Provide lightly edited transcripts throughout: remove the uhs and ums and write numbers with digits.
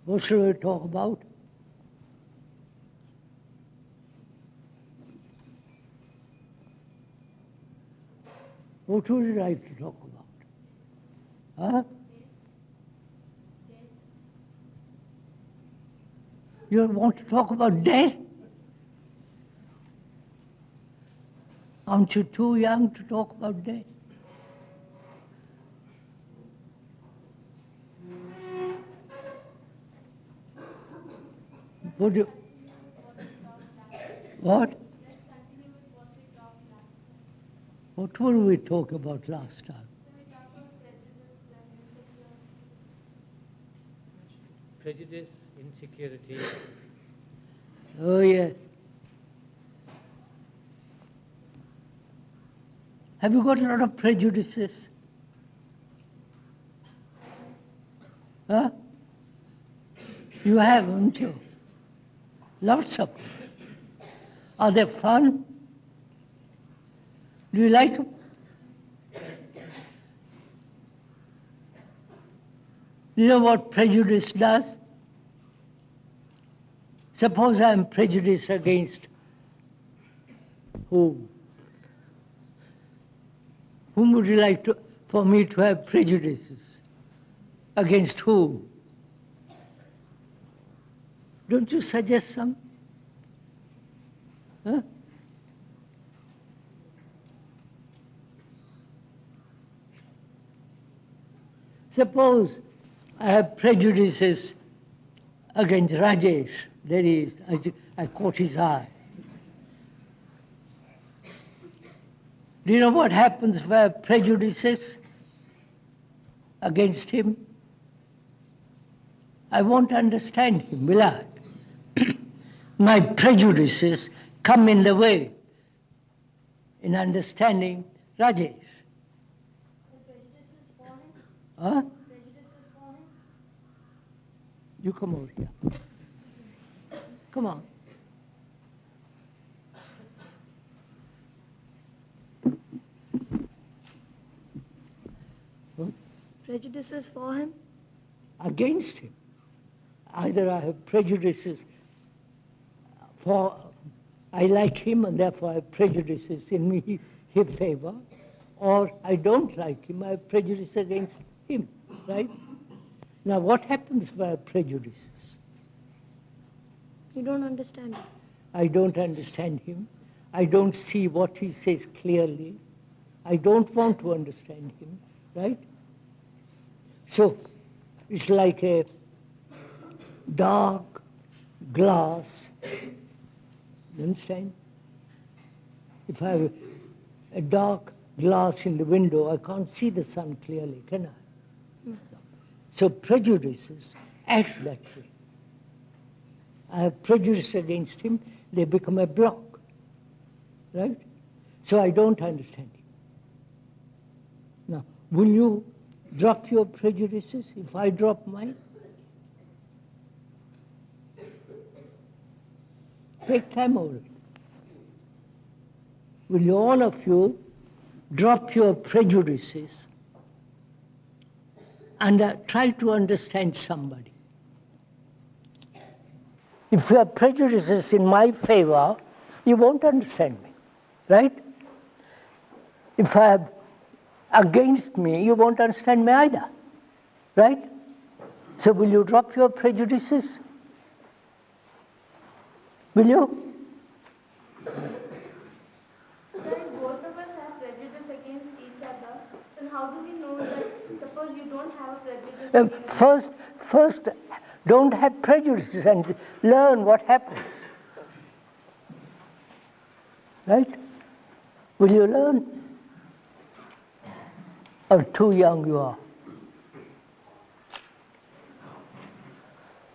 What shall we talk about? What would you like to talk about? Huh? You want to talk about death? Aren't you too young to talk about death? Would you? What? What were we talking about last time? Prejudice, insecurity. Oh, yes. Have you got a lot of prejudices? Huh? You have, haven't you? Lots of them. Are they fun? Do you like them? You know what prejudice does? Suppose I am prejudiced against whom? Whom would you like for me to have prejudices? Against whom? Don't you suggest some? Huh? Suppose I have prejudices against Rajesh. That is, I caught his eye. Do you know what happens if I have prejudices against him? I won't understand him, will I? My prejudices come in the way in understanding Rajesh. Prejudices for him? Huh? Prejudices for him? You come over here. Come on. Prejudices for him? Against him. Either I have prejudices for, I like him and therefore I have prejudices in me, his favor, or I don't like him, I have prejudice against him, right? Now what happens if I have prejudices? You don't understand him. I don't understand him. I don't see what he says clearly. I don't want to understand him, right? So, it's like a dark glass. You understand? If I have a dark glass in the window, I can't see the sun clearly, can I? No. So prejudices act that way. I have prejudice against him, they become a block, right? So I don't understand him. Now, will you drop your prejudices if I drop mine? Take time over it. Will you, all of you, drop your prejudices and try to understand somebody? If you have prejudices in my favor, you won't understand me, right? If I have against me, you won't understand me either, right? So will you drop your prejudices? Will you? Then both of us have prejudice against each other. Then how do we know that, suppose you don't have a prejudice against First, don't have prejudices and learn what happens. Right? Will you learn? Or too young you are?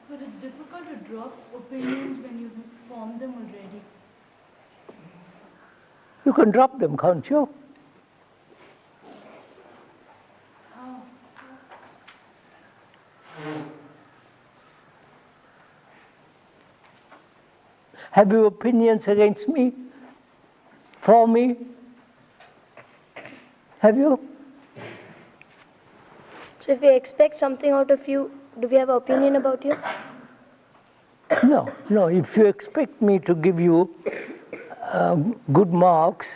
But it's difficult to drop opinions when you form them already. You can drop them, can't you? How? Have you opinions against me? For me? Have you? So if we expect something out of you, do we have an opinion about you? No, no. If you expect me to give you good marks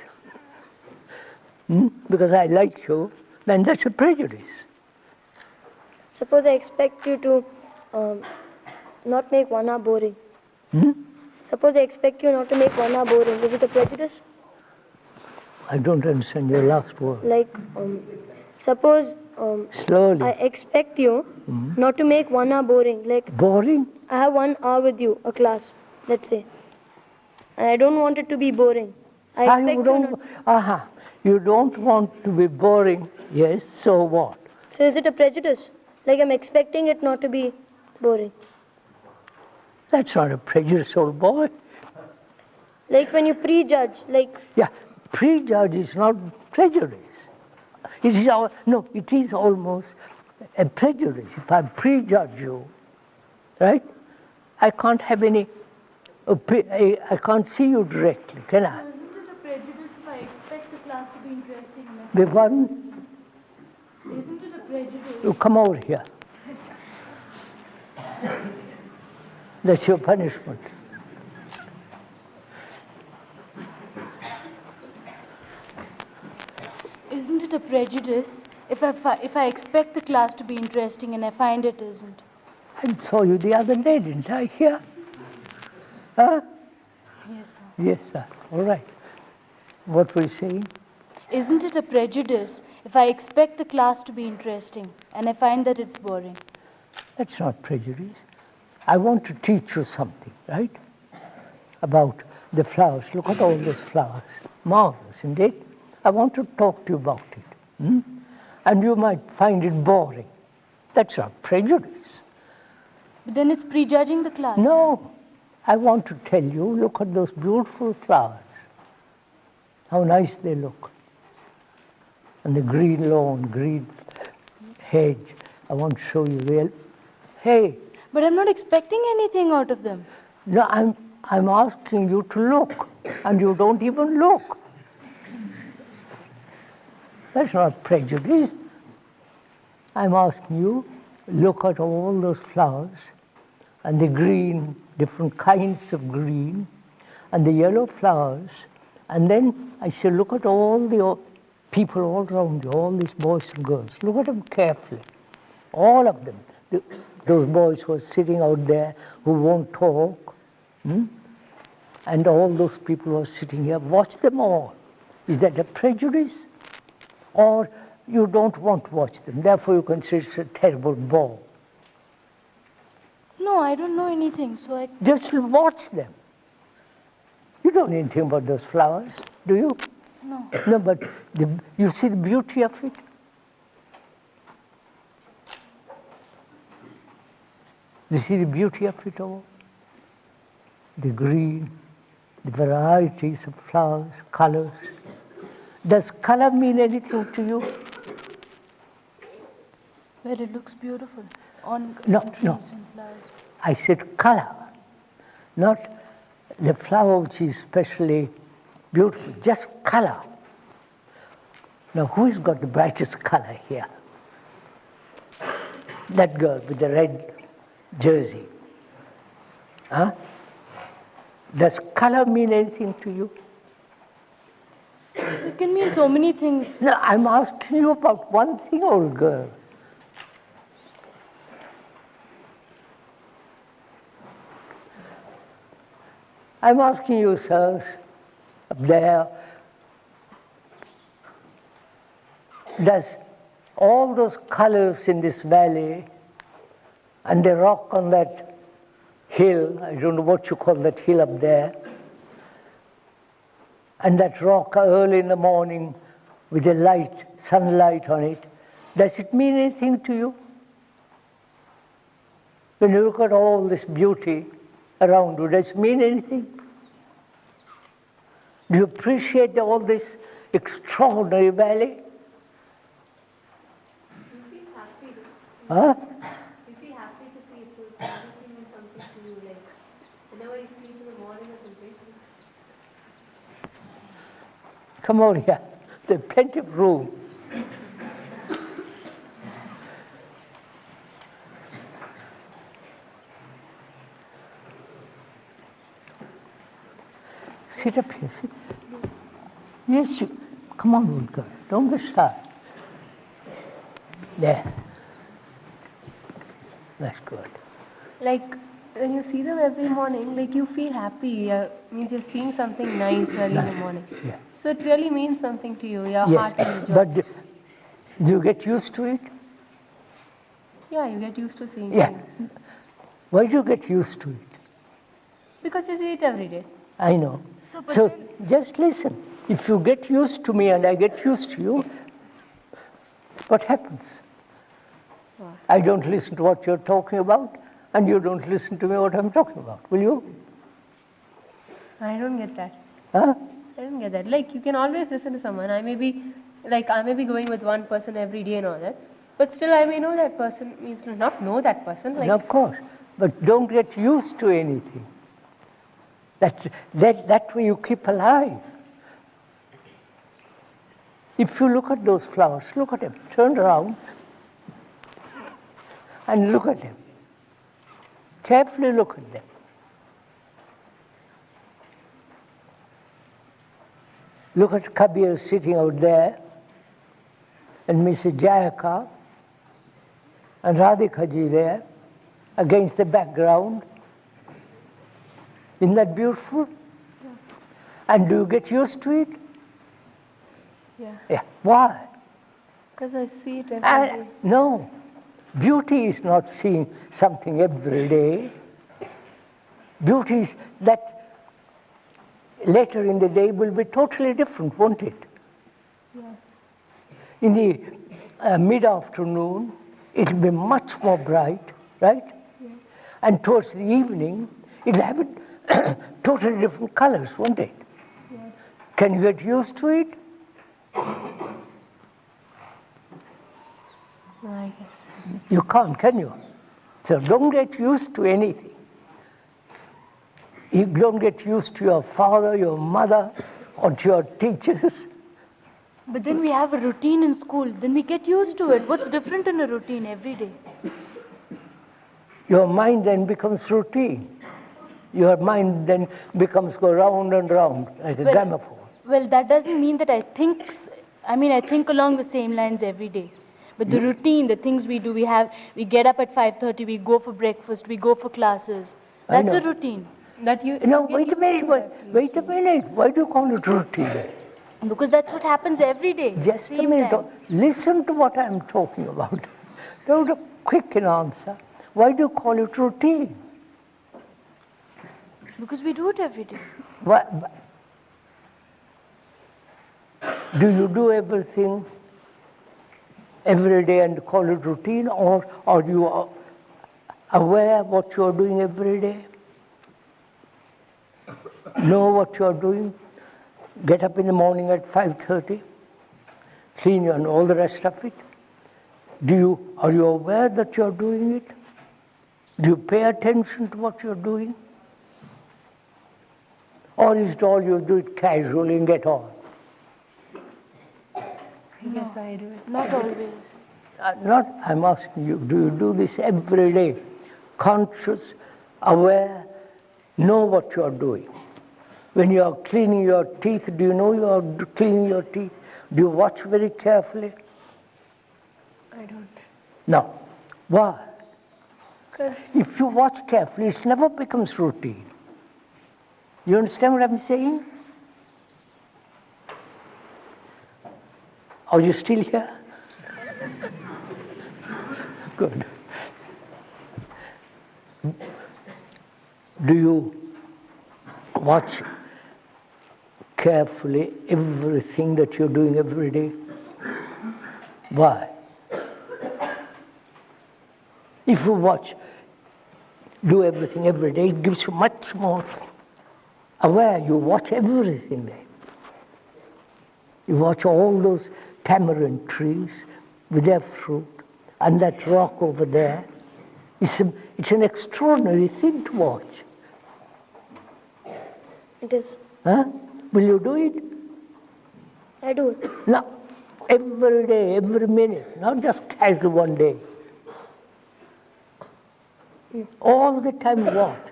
because I like you, then that's a prejudice. Suppose I expect you to not make 1 hour boring. Suppose I expect you not to make 1 hour boring. Is it a prejudice? I don't understand your last word. Like, suppose Slowly. I expect you not to make 1 hour boring. Like, Boring? I have 1 hour with you, a class, let's say. And I don't want it to be boring. I expect you not... You don't want to be boring. Yes, so what? So is it a prejudice? Like I'm expecting it not to be boring. That's not a prejudice, old boy. Like when you prejudge, like... Yeah, prejudge is not prejudice. It is almost a prejudice. If I prejudge you, right, I can't have any, I can't see you directly, can I? Isn't it a prejudice if I expect the class to be interesting enough? The one, Isn't it a prejudice? you come over here. That's your punishment. Isn't it a prejudice if I expect the class to be interesting and I find it isn't? I saw you the other day, didn't I, here? Huh? Yes, sir. Yes, sir. All right. What were you saying? Isn't it a prejudice if I expect the class to be interesting and I find that it's boring? That's not prejudice. I want to teach you something, right? About the flowers. Look at all these flowers. Marvelous, isn't it? I want to talk to you about it. And you might find it boring. That's not prejudice. But then it's prejudging the class. No. I want to tell you, look at those beautiful flowers. How nice they look. And the green lawn, green hedge. I want to show you real. Hey. But I'm not expecting anything out of them. No, I'm asking you to look. And you don't even look. That's not prejudice. I'm asking you, look at all those flowers and the green, different kinds of green, and the yellow flowers. And then I say, look at all the people all around you, all these boys and girls. Look at them carefully. All of them. Those boys who are sitting out there who won't talk. And all those people who are sitting here, watch them all. Is that a prejudice? Or you don't want to watch them, therefore you consider it's a terrible bore. No, I don't know anything, so I... Just watch them. You don't know anything about those flowers, do you? No. No, but you see the beauty of it? You see the beauty of it all? The green, the varieties of flowers, colors. Does color mean anything to you? Well, it looks beautiful on No. trees and flowers. I said color, not the flower which is especially beautiful, just color. Now, who's got the brightest color here? That girl with the red jersey. Huh? Does color mean anything to you? It can mean so many things. No, I'm asking you about one thing, old girl. I'm asking you, sirs, up there, does all those colors in this valley and the rock on that hill, I don't know what you call that hill up there, and that rock early in the morning with the light, sunlight on it, does it mean anything to you? When you look at all this beauty around you, does it mean anything? Do you appreciate all this extraordinary valley? You feel happy. Huh? You feel happy to see it, so it's everything and something to you, like whenever you see it in the morning or something. Come over here. There's plenty of room. Get up here, see? Yes, you. Come on, good girl. Don't be shy. There. That's good. Like, when you see them every morning, like you feel happy. Means you're seeing something nice early in the morning. Yeah. So it really means something to you. Your Yes, heart enjoys. but do you get used to it? Yeah, you get used to seeing Yeah. things. Why do you get used to it? Because you see it every day. I know. So just listen. If you get used to me and I get used to you, what happens? What? I don't listen to what you're talking about, and you don't listen to me what I'm talking about, will you? I don't get that. Huh? I don't get that. Like, you can always listen to someone. I may be going with one person every day and all that, but still I may know that person, means not know that person. Like, And of course, but don't get used to anything. That way you keep alive. If you look at those flowers, look at them, turn around and look at them. Carefully look at them. Look at Kabir sitting out there, and Mrs. Jayaka, and Radhika ji there, against the background. Isn't that beautiful? Yeah. And do you get used to it? yeah. Yeah. Why? Because I see it every day. No. Beauty is not seeing something every day. Beauty is that later in the day will be totally different, won't it? Yeah. In the mid-afternoon, it will be much more bright, right? Yeah. And towards the evening, it'll have totally different colors, won't it? Yeah. Can you get used to it? I guess. You can't, can you? So don't get used to anything. You don't get used to your father, your mother, or to your teachers. But then we have a routine in school. Then we get used to it. What's different in a routine every day? Your mind then becomes routine. Your mind then becomes go round and round like a gramophone. Well, that doesn't mean that I think along the same lines every day. But the routine, the things we do, we get up at 5:30, we go for breakfast, we go for classes. That's a routine. That you. No, wait a minute. Wait a minute. Why do you call it routine? Because that's what happens every day. Just a minute. Listen to what I'm talking about. Don't a quick in answer. Why do you call it routine? Because we do it every day. Why, do you do everything every day and call it routine, or are you aware of what you are doing every day? Know what you are doing? Get up in the morning at 5:30, clean you and all the rest of it. Are you aware that you are doing it? Do you pay attention to what you are doing? Or is it all you do it casually and get on? Yes, I do it. Not always. I'm asking you, do you do this every day? Conscious, aware, know what you are doing. When you are cleaning your teeth, do you know you are cleaning your teeth? Do you watch very carefully? I don't. No. Why? Because If you watch carefully, it never becomes routine. You understand what I'm saying? Are you still here? Good. Do you watch carefully everything that you're doing every day? Why? If you do everything every day, it gives you much more aware. You watch everything there. You watch all those tamarind trees with their fruit, and that rock over there. It's an extraordinary thing to watch. It is. Huh? Will you do it? I do it. No. Every day, every minute, not just casual one day. All the time watch.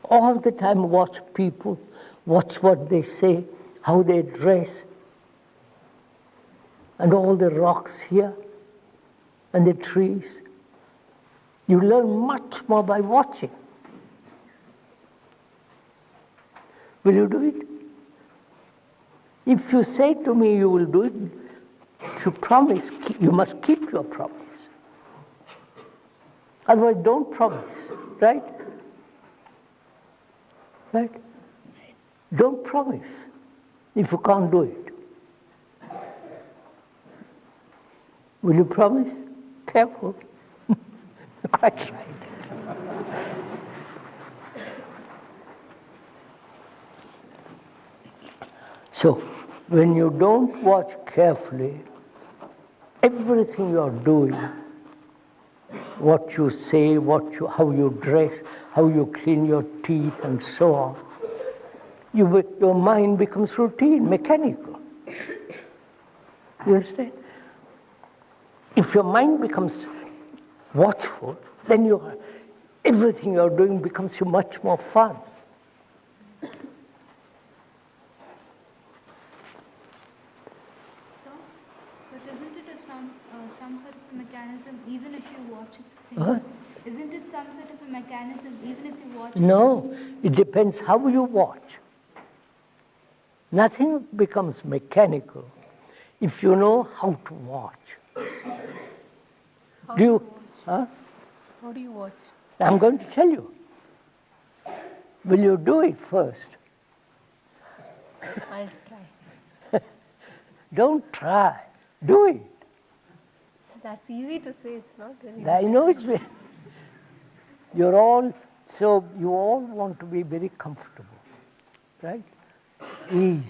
All the time watch people Watch what they say, how they dress, and all the rocks here, and the trees. You learn much more by watching. Will you do it? If you say to me you will do it, if you promise, you must keep your promise. Otherwise, don't promise, right? Right? Don't promise if you can't do it. Will you promise? Careful. Quite right. So, when you don't watch carefully, everything you are doing, what you say, how you dress, how you clean your teeth, and so on, your mind becomes routine, mechanical. You understand? If your mind becomes watchful, then everything you are doing becomes much more fun. But isn't it some sort of mechanism, even if you watch things? Isn't it some sort of a mechanism, even if you watch No, it depends how you watch. Nothing becomes mechanical if you know how to watch. How do you watch? How do you watch? I'm going to tell you. Will you do it first? I'll try. Don't try. Do it. That's easy to say, it's not really. I know it's very... you all want to be very comfortable, right? Easy.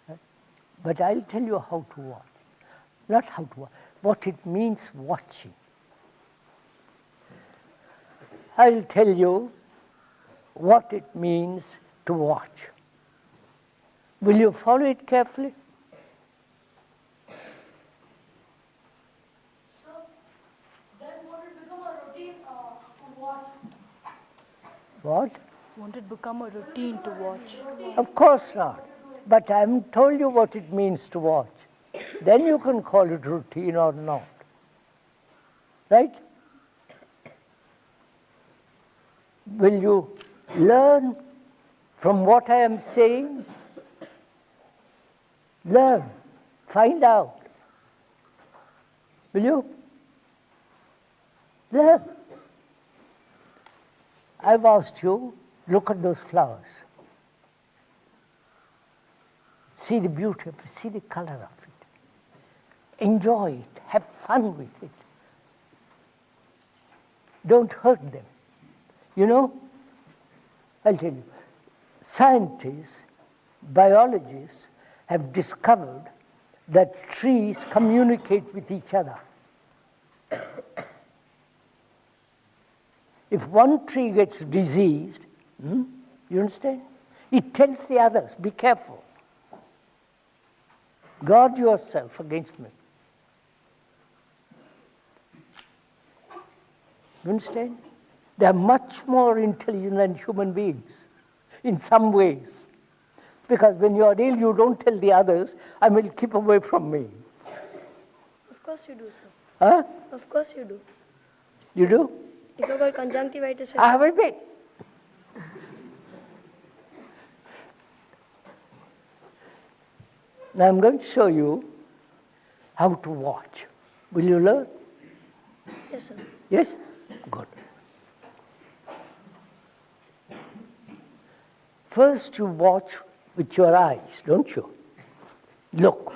Right? But I'll tell you how to watch. Not how to watch, what it means watching. I'll tell you what it means to watch. Will you follow it carefully? So, then won't it become a routine to watch? What? Won't it become a routine to watch? Of course not. But I haven't told you what it means to watch. Then you can call it routine or not. Right? Will you learn from what I am saying? Learn. Find out. Will you? Learn. I've asked you, look at those flowers. See the beauty of it, see the color of it. Enjoy it, have fun with it. Don't hurt them. You know, I'll tell you, scientists, biologists have discovered that trees communicate with each other. If one tree gets diseased, you understand? It tells the others, be careful. Guard yourself against me. You understand? They are much more intelligent than human beings in some ways. Because when you are ill, you don't tell the others, I will keep away from me. Of course you do, sir. Huh? Of course you do. You do? If you got conjunctivitis, I have a bit. Now I'm going to show you how to watch. Will you learn? yes, sir. Yes? Good. First you watch with your eyes, don't you? Look.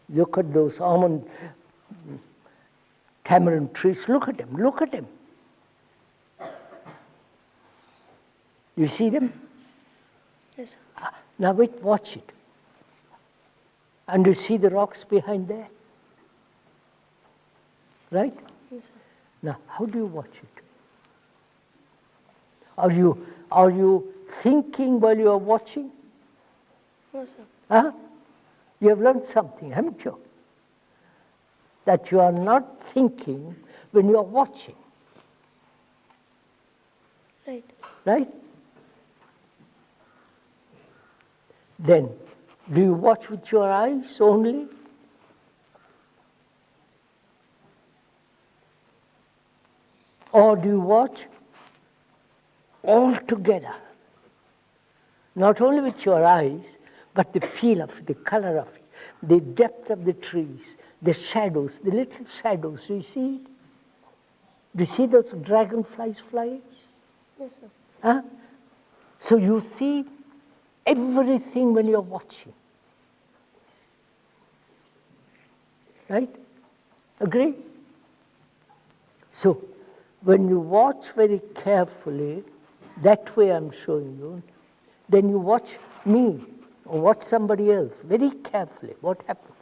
Look at those almond tamarind trees. Look at them. Look at them. You see them? Yes, sir. Now wait, watch it. And you see the rocks behind there? Right? Yes, sir. Now, how do you watch it? Are you thinking while you are watching? No, sir. Huh? You have learned something, haven't you? That you are not thinking when you are watching. Right. Right? Then, do you watch with your eyes only? Or do you watch all together? Not only with your eyes, but the feel of it, the color of it, the depth of the trees, the shadows, the little shadows. Do you see it? Do you see those dragonflies flying? Yes, sir. Huh? So you see everything when you're watching. Right? Agree? So, when you watch very carefully, that way I'm showing you, then you watch me or watch somebody else very carefully. What happens?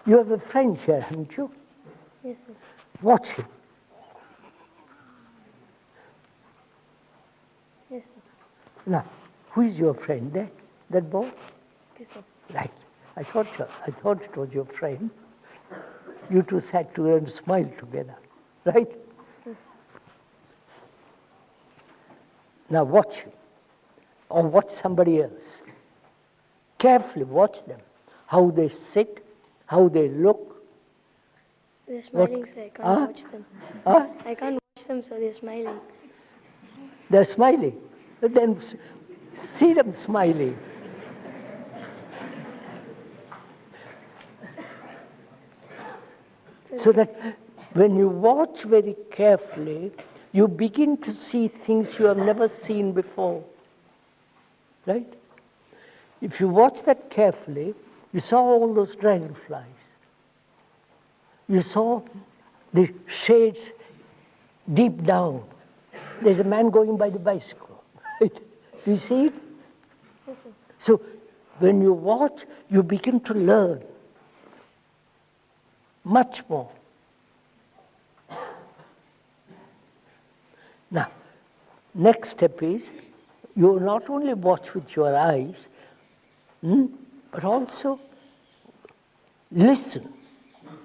You have a friend here, haven't you? Yes, sir. Watch him. Yes, sir. Now, who is your friend there? That boy? Yes, sir. Right. I thought it was your friend. You two sat together and smiled together. Right? Now watch him. Or watch somebody else. Carefully watch them. How they sit, how they look. They're smiling, sir. I can't watch them. I can't watch them, sir. They're smiling. They're smiling. But then see them smiling. So that when you watch very carefully, you begin to see things you have never seen before. Right? If you watch that carefully, you saw all those dragonflies. You saw the shades deep down. There's a man going by the bicycle. Right? Do you see it? Yes, sir. So when you watch, you begin to learn much more. Now, next step is you not only watch with your eyes, but also listen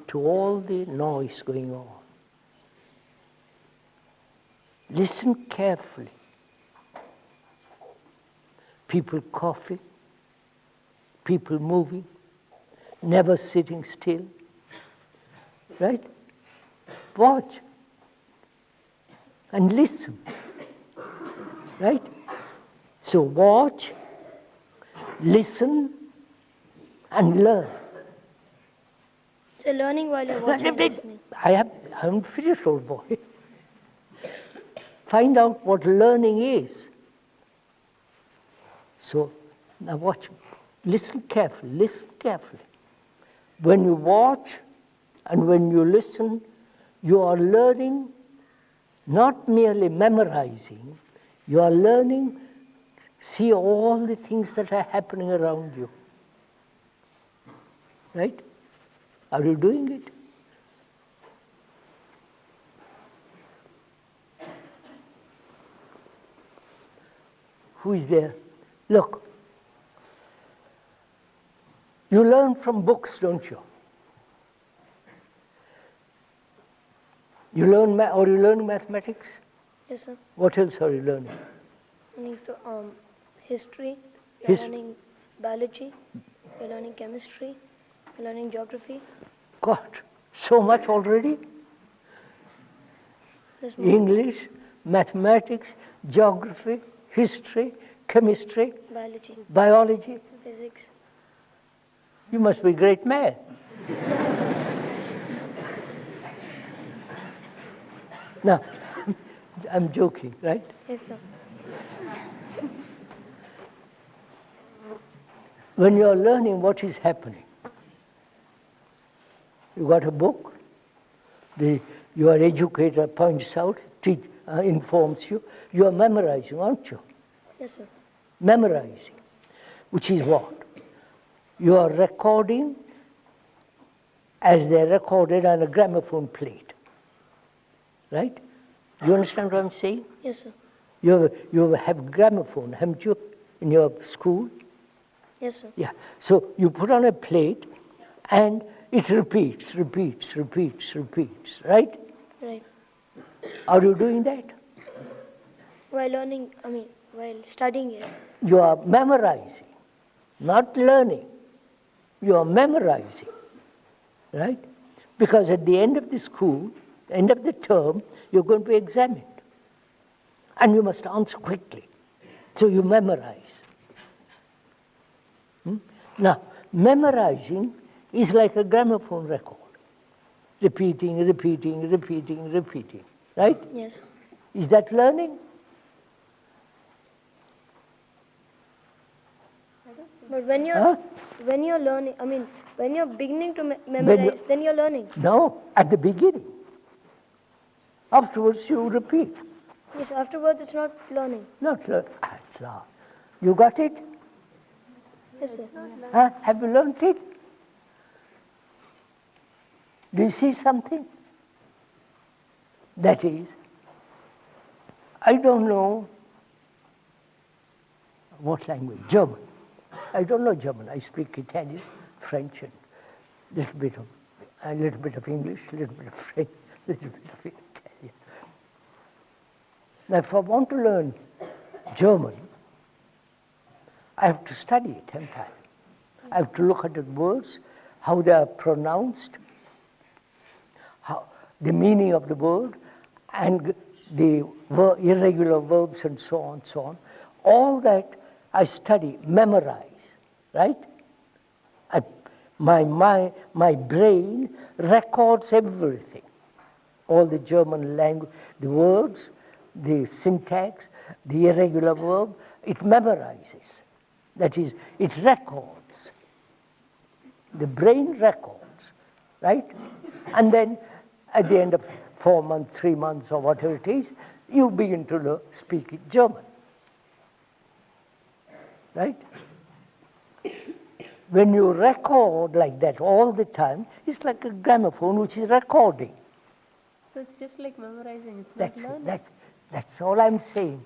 to all the noise going on. Listen carefully. People coughing, people moving, never sitting still. Right? Watch and listen. Right? So watch, listen, and learn. So learning while you're watching and listening. I haven't finished, old boy. Find out what learning is. So now watch. Listen carefully. Listen carefully. When you watch and when you listen, you are learning, not merely memorizing, you are learning, see all the things that are happening around you. Right? Are you doing it? Who is there? Look. You learn from books, don't you? You learn mathematics? Yes, sir. What else are you learning? Learning history, you're learning biology, you're learning chemistry, you're learning geography. God, so much already? There's more. English, mathematics, geography, history, chemistry, Biology, physics. You must be a great man. Now, I'm joking, right? Yes, sir. When you're learning what is happening, you got a book, your educator points out, informs you, you are memorizing, aren't you? Yes, sir. Memorizing, which is what? You are recording as they're recorded on a gramophone plate. Right? You understand what I'm saying? Yes, sir. You have gramophone, haven't you, in your school? Yes, sir. Yeah. So you put on a plate and it repeats, Right. Are you doing that? While learning, while studying it. You are memorizing, not learning. You are memorizing, right? Because at the end of the school, end of the term, you're going to be examined. And you must answer quickly. So you memorize. Now, memorizing is like a gramophone record. Repeating, repeating, repeating, repeating. Right? Yes. Is that learning? But when you're learning, when you're beginning to memorize, then you're learning. No, at the beginning. Afterwards you repeat. Yes, afterwards it's not learning. Not learn. You got it? Yes, sir. Huh? Have you learned it? Do you see something? That is, I don't know what language, German. I don't know German. I speak Italian, French, and a little bit of English, a little bit of French, a little bit of Italian. Now, if I want to learn German, I have to study it entirely. I have to look at the words, how they are pronounced, how the meaning of the word, and the irregular verbs, and so on, so on. All that I study, memorize, right? My brain records everything. All the German language, the words, the syntax, the irregular verb, it memorizes. That is, it records. The brain records, right? And then at the end of 4 months, 3 months, or whatever it is, you begin to speak German. Right? When you record like that all the time, it's like a gramophone which is recording. So it's just like memorizing, it's not learning. That's all I'm saying.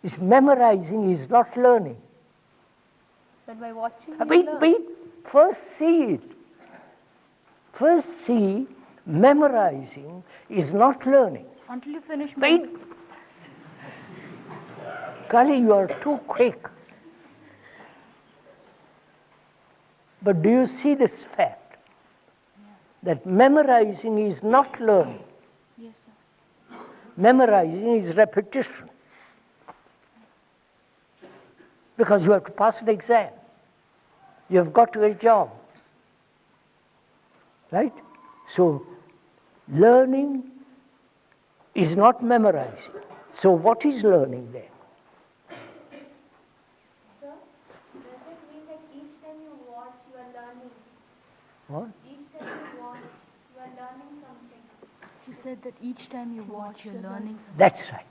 It's memorizing is not learning. But by watching, you learn. First see it. First see, memorizing is not learning. Until you finish. Wait. Kali, you are too quick. But do you see this fact? That memorizing is not learning. Yes, sir. Memorizing is repetition. Because you have to pass an exam. You have got to get a job. Right? So, learning is not memorizing. So what is learning then? Sir, does it mean that each time you watch, you are learning? What? Each time you watch, you are learning something. He said that each time you watch, you're learning something. That's right.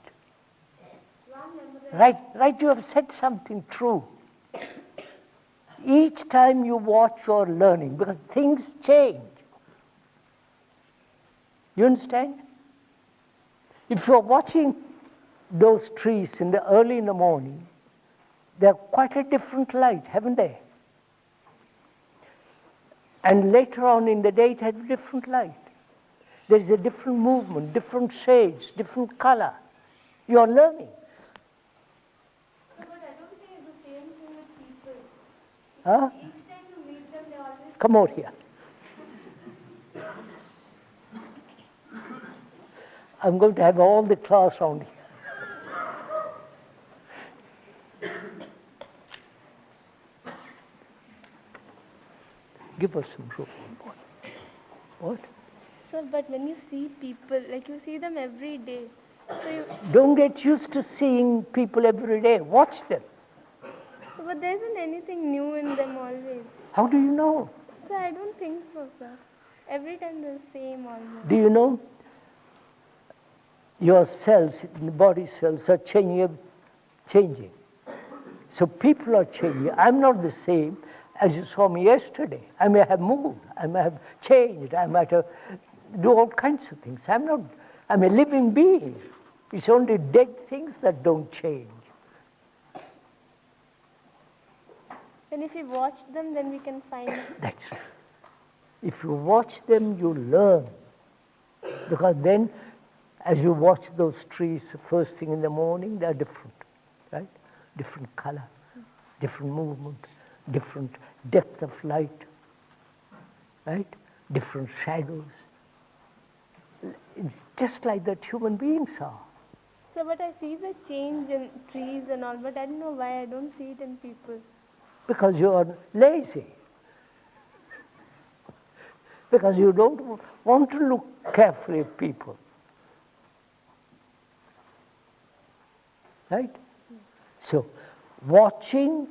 You are memorizing. Right, you have said something true. Each time you watch, you're learning, because things change. You understand? If you're watching those trees early in the morning, they're quite a different light, haven't they? And later on in the day, it has a different light. There's a different movement, different shades, different color. You're learning. But I don't think it's the same thing with people. Huh? Each time you meet them, they always... Come out here. I'm going to have all the class round here. Give us some room. What? Sir, but when you see people, like you see them every day, so you... Don't get used to seeing people every day. Watch them. But there isn't anything new in them always. How do you know? Sir, I don't think so, sir. Every time they're the same almost. Do you know? Your cells, the body cells, are changing. So people are changing. I'm not the same as you saw me yesterday. I may have moved. I may have changed. I might have do all kinds of things. I'm a living being. It's only dead things that don't change. And if we watch them, then we can find... That's right. If you watch them, you learn. Because then, As you watch those trees first thing in the morning, they are different, right? Different color, different movement, different depth of light, right? Different shadows. It's just like that human beings are. So, but I see the change in trees and all, but I don't know why I don't see it in people. Because you are lazy. Because you don't want to look carefully at people. Right? So, watching,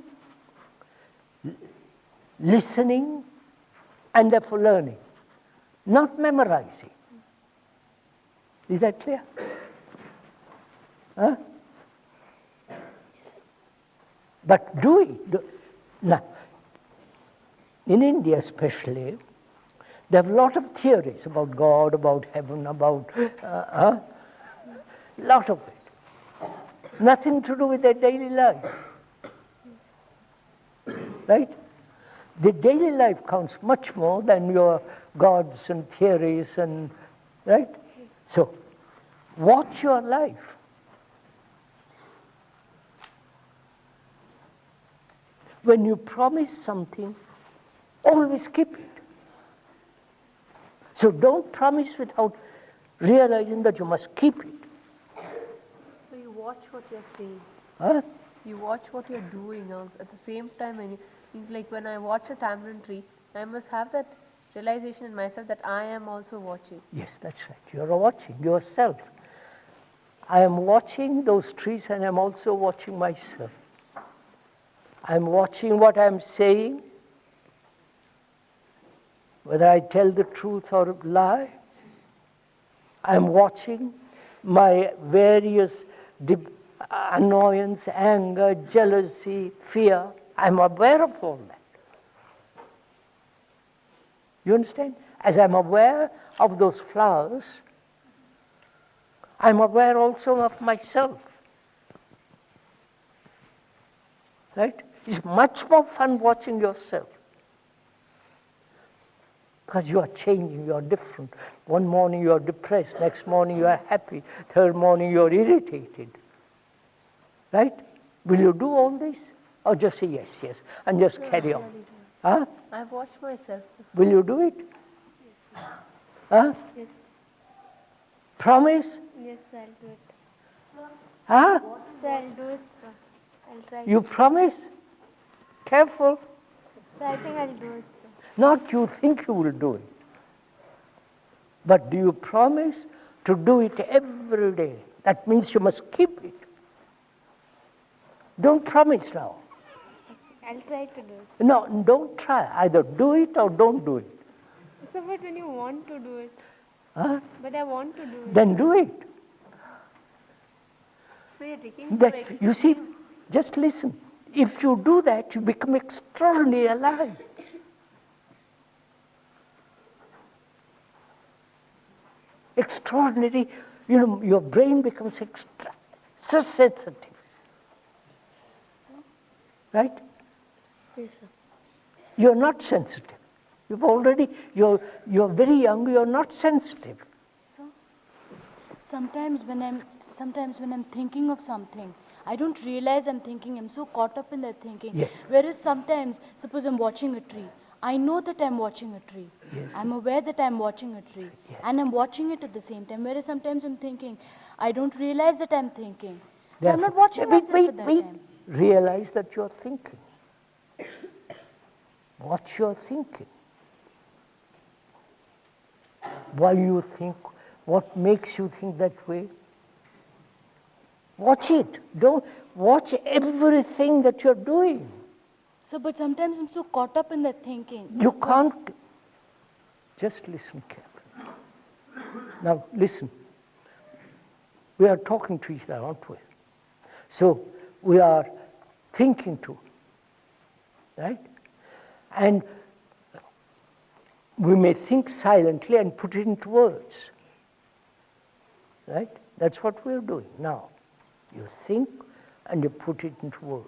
listening, and therefore learning, not memorizing. Is that clear? Huh? But do it. Now, in India especially, they have a lot of theories about God, about heaven, about lot of it. Nothing to do with their daily life. Right? The daily life counts much more than your gods and theories and, right? So, watch your life. When you promise something, always keep it. So don't promise without realizing that you must keep it. So you watch what you're saying. Huh? You watch what you're doing also. At the same time, it's like when I watch a tamarind tree, I must have that realization in myself that I am also watching. Yes, that's right. You're watching yourself. I am watching those trees and I'm also watching myself. I'm watching what I'm saying, whether I tell the truth or lie. I'm watching my various annoyance, anger, jealousy, fear. I'm aware of all that. You understand? As I'm aware of those flowers, I'm aware also of myself. Right? It's much more fun watching yourself. Because you are changing, you are different. One morning you are depressed, next morning you are happy, third morning you are irritated. Right? Will you do all this? Or just say yes, yes, and just carry on? Huh? I've watched myself. Will you do it? Yes. Huh? Yes. Promise? Yes, I'll do it. Huh? So I'll do it, sir. I'll try. You promise? Careful. So I think I'll do it, sir. Not you think you will do it. But do you promise to do it every day? That means you must keep it. Don't promise now. I'll try to do it. No, don't try. Either do it or don't do it. So, but when you want to do it, Huh? but I want to do it. Then do it. So you're taking That, you see, just listen. If you do that, you become extraordinarily alive. Extraordinary, your brain becomes so sensitive. Right? Yes, sir. You're not sensitive. You're very young, you're not sensitive. Sometimes when I'm thinking of something, I don't realize I'm thinking. I'm so caught up in that thinking. Yes. Whereas sometimes, suppose I'm watching a tree. I know that I'm watching a tree. Yes. I'm aware that I'm watching a tree. Yes. And I'm watching it at the same time. Whereas sometimes I'm thinking. I don't realize that I'm thinking. So I'm not watching myself at that time. Realize that you're thinking. What you're thinking. Why you think, what makes you think that way? Watch it. Don't watch everything that you're doing. So, but sometimes I'm so caught up in that thinking. You can't. Just listen carefully. Now listen. We are talking to each other, aren't we? So we are thinking too, right? And we may think silently and put it into words, right? That's what we're doing now. You think and you put it into words.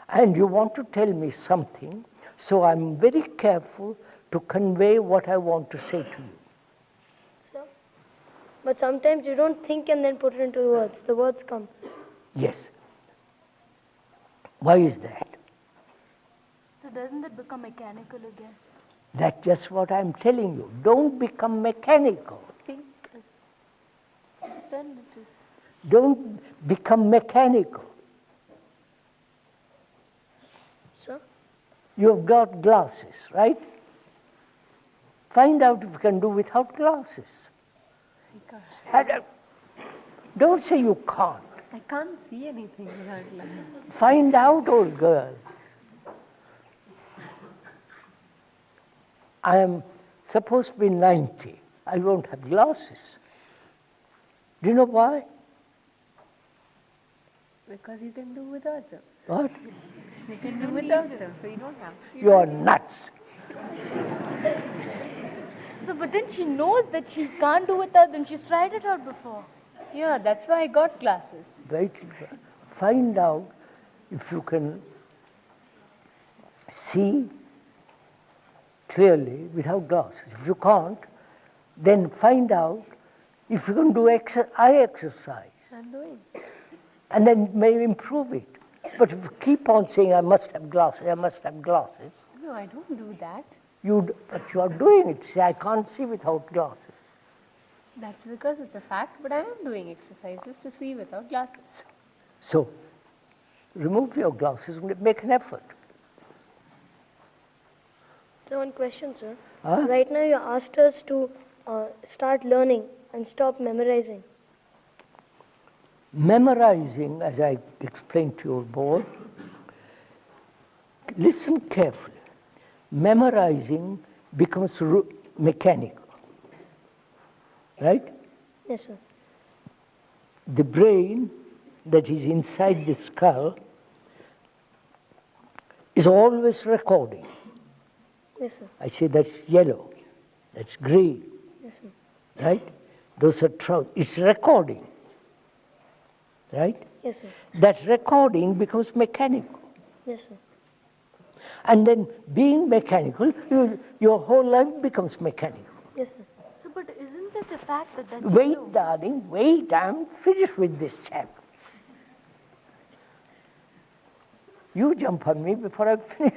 And you want to tell me something, so I'm very careful to convey what I want to say to you. Sir? But sometimes you don't think and then put it into words. The words come. Yes. Why is that? So doesn't it become mechanical again? That's just what I'm telling you. Don't become mechanical. Think. Then it is. Don't become mechanical. Sir? You've got glasses, right? Find out if you can do without glasses. Don't say you can't. I can't see anything without glasses. Find out, old girl. I am supposed to be 90. I won't have glasses. Do you know why? Because you can do without them. What? You can do without them, so you don't have to. You are nuts. So, but then she knows that she can't do without them. She's tried it out before. Yeah, that's why I got glasses. Right? Find out if you can see clearly without glasses. If you can't, then find out if you can do eye exercise. I'm doing. And then maybe improve it. But if you keep on saying, I must have glasses, I must have glasses, No, I don't do that. but you are doing it. Say, I can't see without glasses. That's because it's a fact, but I am doing exercises to see without glasses. So, remove your glasses and make an effort. So one question, sir. Huh? Right now you asked us to start learning and stop memorizing. Memorizing, as I explained to your board, listen carefully. Memorizing becomes mechanical, right? Yes, sir. The brain that is inside the skull is always recording. Yes, sir. I say that's yellow, that's green, Yes, sir. right? Those are it's recording, right? Yes, sir. That recording becomes mechanical. Yes, sir. And then being mechanical, your whole life becomes mechanical. Yes, sir. So, but isn't it a fact that that's Wait, yellow? darling, wait, I'm finished with this chap. You jump on me before I finish.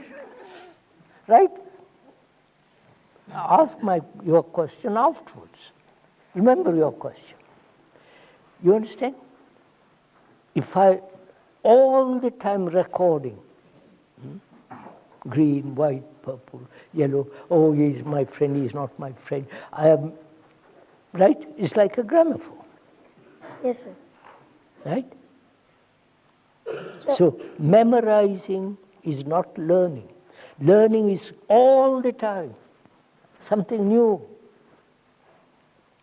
Right? Ask your question afterwards. Remember your question. You understand? If I all the time recording, green, white, purple, yellow, oh, he is my friend, he is not my friend, I am, right? It's like a gramophone, Yes, sir. right? So memorizing is not learning. Learning is all the time, something new.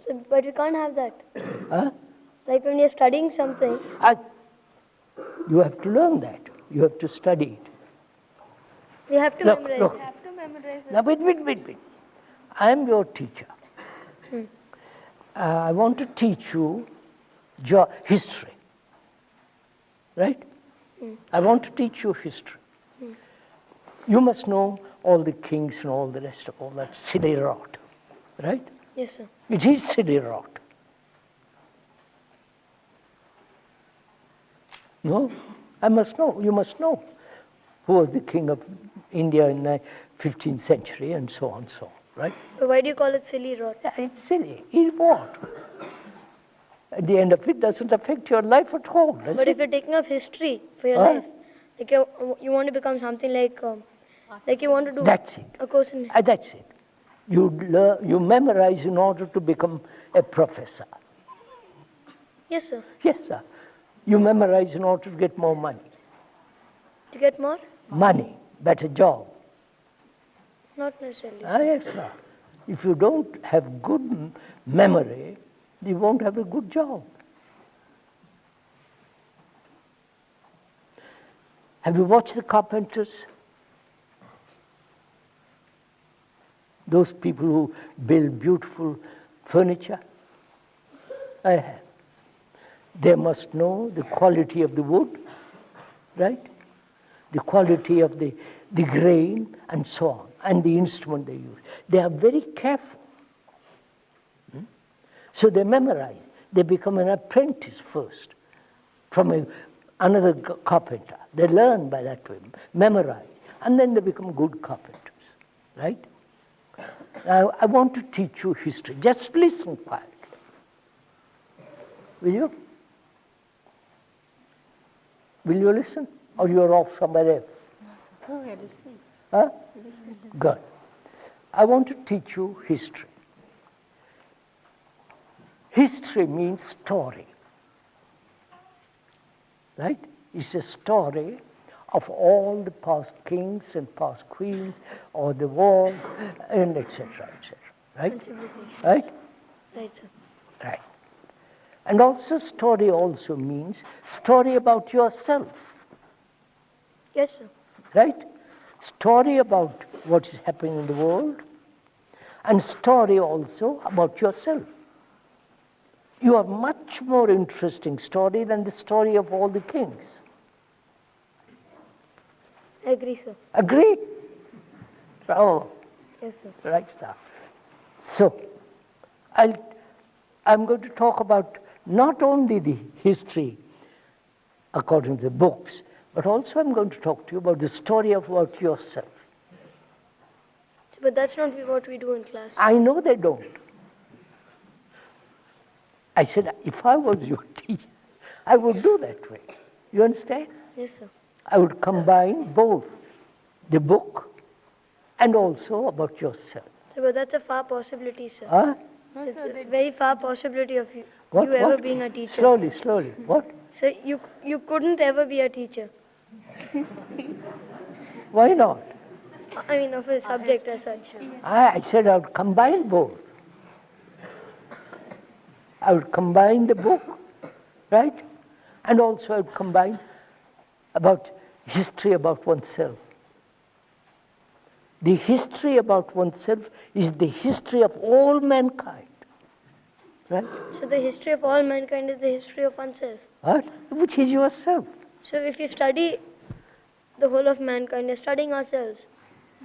So, but you can't have that. Huh? Like when you're studying something, You have to learn that. You have to study it. you have to Look, memorize. look. You have to memorize it. Now, wait. I am your teacher. I want to teach you history. Right? I want to teach you history. You must know all the kings and all the rest of all that silly rot. Right? Yes, sir. It is silly rot. No? I must know. You must know who was the king of India in the 15th century and so on, right? But why do you call it silly rot? Yeah, it's silly. It's what? At the end of it, doesn't affect your life at all, does But it? if you're taking up history for your Huh? life, like you want to become something like you want to do That's it. a course in That's it. You memorize in order to become a professor. Yes, sir. Yes, sir. You memorize in order to get more money. To get more? Money, better job. Not necessarily. Yes, sir. If you don't have good memory, you won't have a good job. Have you watched the carpenters? Those people who build beautiful furniture? I have. They must know the quality of the wood, right? The quality of the grain and so on, and the instrument they use. They are very careful. So they memorize. They become an apprentice first from another carpenter. They learn by that way, memorize, and then they become good carpenters, right? Now, I want to teach you history. Just listen quietly. Will you? Will you listen? Or you're off somewhere else? No, we're listening. Huh? Good. I want to teach you history. History means story. Right? It's a story of all the past kings and past queens, or the wars, and etc., etc. Right? Right? Right, sir. Right. And also story also means story about yourself. Yes, sir. Right? Story about what is happening in the world, and story also about yourself. You are much more interesting story than the story of all the kings. I agree, sir. Agree? Oh, Yes, sir. right, sir. So, I'm going to talk about not only the history according to the books, but also I'm going to talk to you about the story about yourself. But that's not what we do in class. I know they don't. I said, if I was your teacher, I would do that way. You understand? Yes, sir. I would combine both the book and also about yourself. So, but that's a far possibility, sir. Huh? It's a very far possibility of you What? ever What? being a teacher. Slowly, slowly. What? So you couldn't ever be a teacher. Why not? I mean, of a subject as such. I said I would combine both. I would combine the book, right? And also I would combine about history about oneself. The history about oneself is the history of all mankind. Right? So the history of all mankind is the history of oneself. What? Which is yourself. So if you study the whole of mankind, you're studying ourselves.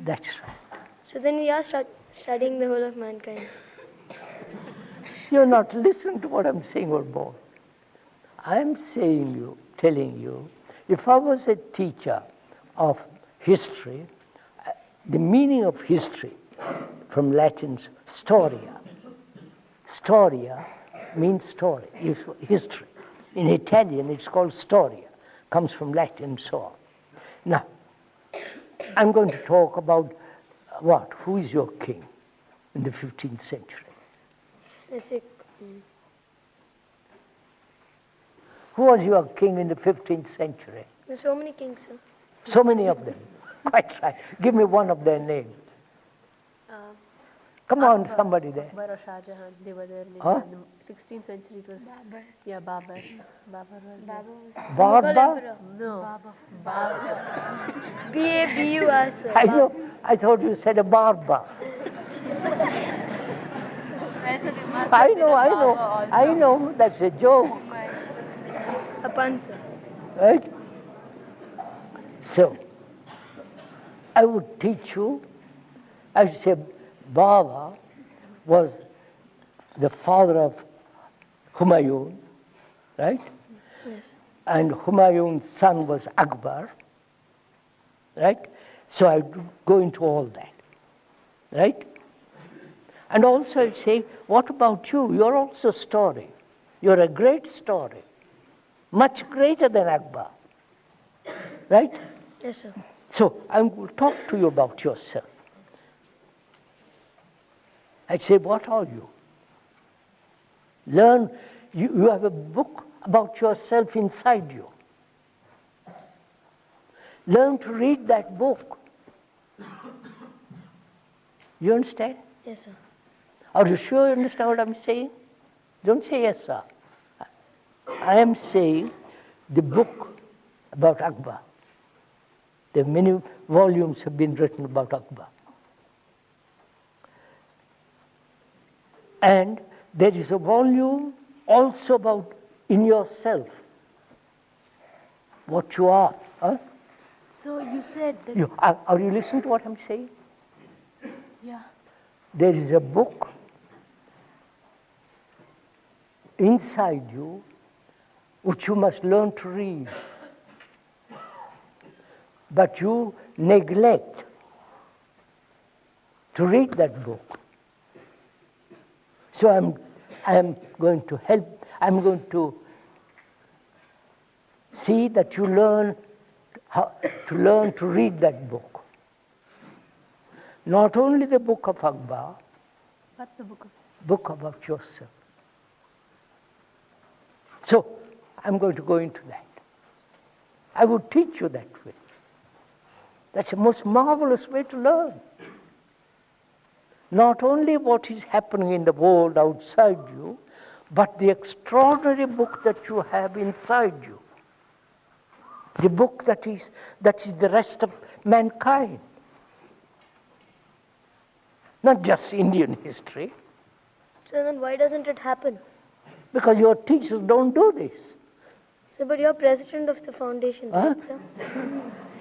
That's right. So then we are studying the whole of mankind. You're not listening to what I'm saying, old boy. I'm telling you, if I was a teacher of history, the meaning of history from Latin's storia. Storia means story, history. In Italian, it's called storia, comes from Latin and so on. Now, I'm going to talk about what? Who is your king in the 15th century? Let's say, Who was your king in the 15th century? there's so many kings, sir. So many of them. Quite right. Give me one of their names. Come on, somebody there. Akbar or Shah Jahan, they were there in Huh? the 16th century. It was Babur. Yeah, Babur. Babur was there. Barba? No. Babur. B-A-B-U-R, sir. I know. I thought you said a barba. I know. That's a joke. A pun, sir. Right? So, I would teach you, I would say Baba was the father of Humayun, right? Yes. And Humayun's son was Akbar, right? So I would go into all that, right? And also I'd say, what about you? You're also a story. You're a great story, much greater than Akbar, right? Yes, sir. So I will talk to you about yourself. I'd say, what are you? Learn, you have a book about yourself inside you. Learn to read that book. You understand? Yes, sir. Are you sure you understand what I'm saying? Don't say yes, sir. I am saying the book about Akbar. There are many volumes have been written about Akbar. And there is a volume also about in yourself, what you are. Huh? So you said that. Are you listening to what I'm saying? Yeah. There is a book inside you, which you must learn to read. But you neglect to read that book. So I'm going to help, I'm going to see that you learn to read that book. Not only the book of Akbar, But the book about yourself. So I'm going to go into that. I would teach you that way. That's the most marvelous way to learn. Not only what is happening in the world outside you, but the extraordinary book that you have inside you. The book that is the rest of mankind. Not just Indian history. So then why doesn't it happen? Because your teachers don't do this. So, but you're president of the foundation, right, sir?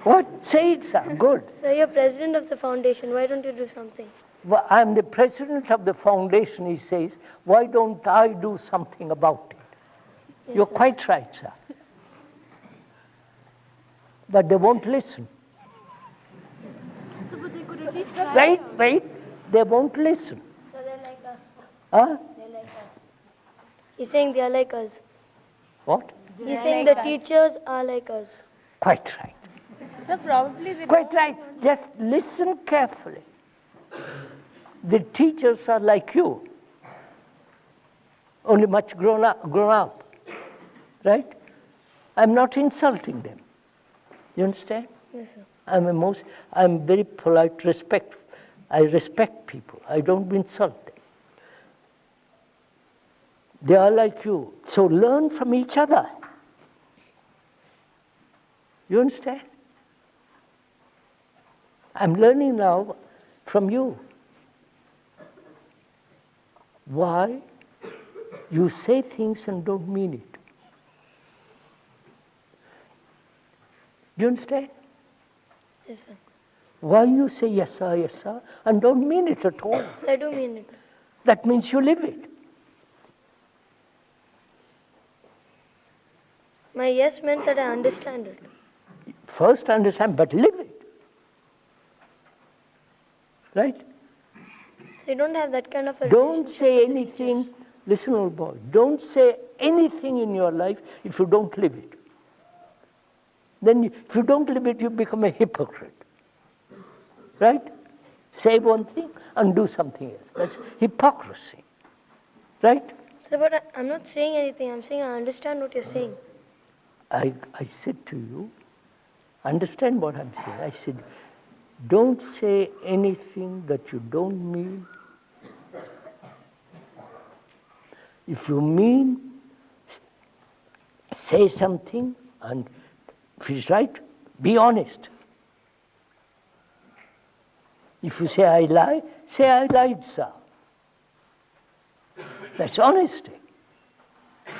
What? Say it, sir. Good. So you're president of the foundation. Why don't you do something? Well, I'm the president of the foundation, he says. Why don't I do something about it? Yes, You're sir. quite right, sir. But they won't listen. So, but they could at least try. Wait. They won't listen. So they're like us. Huh? They're like us. He's saying they are like us. What? He's saying the teachers are like us. Quite right. So probably they Quite right. Just listen carefully. The teachers are like you, only much grown up, right? I'm not insulting them. You understand? Yes, sir. I'm very polite, I respect people. I don't insult them. They are like you. So learn from each other. You understand? I'm learning now from you. Why you say things and don't mean it. Do you understand? Yes, sir. Why you say yes sir, and don't mean it at all. So I do mean it. That means you live it. My yes meant that I understand it. First understand, but live it. Right? So you don't have that kind of a Don't relationship say with the anything, teachers. listen old boy, don't say anything in your life if you don't live it. Then if you don't live it, you become a hypocrite. Right? Say one thing and do something else. That's hypocrisy. Right? So, but I'm not saying anything. I'm saying I understand what you're saying. I said to you, understand what I'm saying. I said, don't say anything that you don't mean. If you mean, say something, and if it's right, be honest. If you say I lie, say I lied, sir. That's honesty.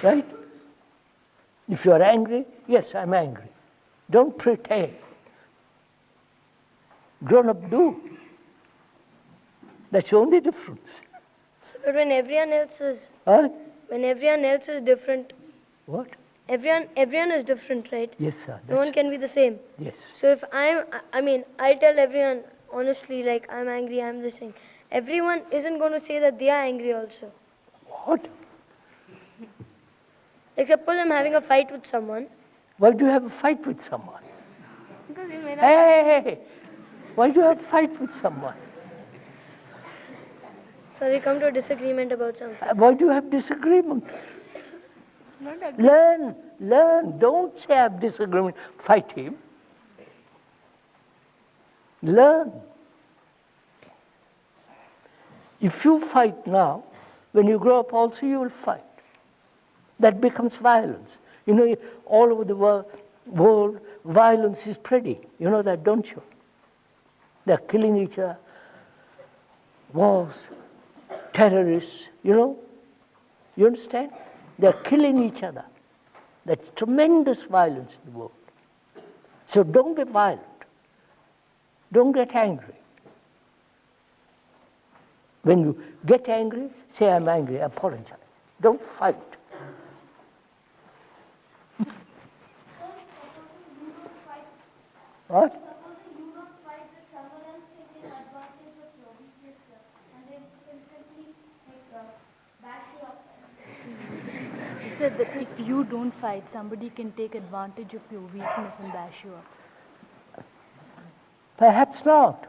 Right? If you are angry, yes, I'm angry. Don't pretend. Grown up do. That's the only difference. So, but when everyone else is, Huh? when everyone else is different, What? everyone is different, right? Yes, sir. No one can be the same. Yes. So if I tell everyone honestly, like I'm angry, I'm this thing. Everyone isn't going to say that they are angry also. What? Like suppose I'm having a fight with someone. Why do you have a fight with someone? because you may not. Hey! Why do you have a fight with someone? So we come to a disagreement about something. Why do you have disagreement? Learn. Don't say I have disagreement. Fight him. Learn. If you fight now, when you grow up also you will fight. That becomes violence. You know, all over the world, violence is spreading. You know that, don't you? They're killing each other. Wars, terrorists, you know? You understand? They're killing each other. That's tremendous violence in the world. So don't be violent. Don't get angry. When you get angry, say I'm angry, apologize. Don't fight. What? Supposing you don't fight with someone else taking advantage of your weakness, and they can simply bash you up. He said that if you don't fight, somebody can take advantage of your weakness and bash you up. Perhaps not.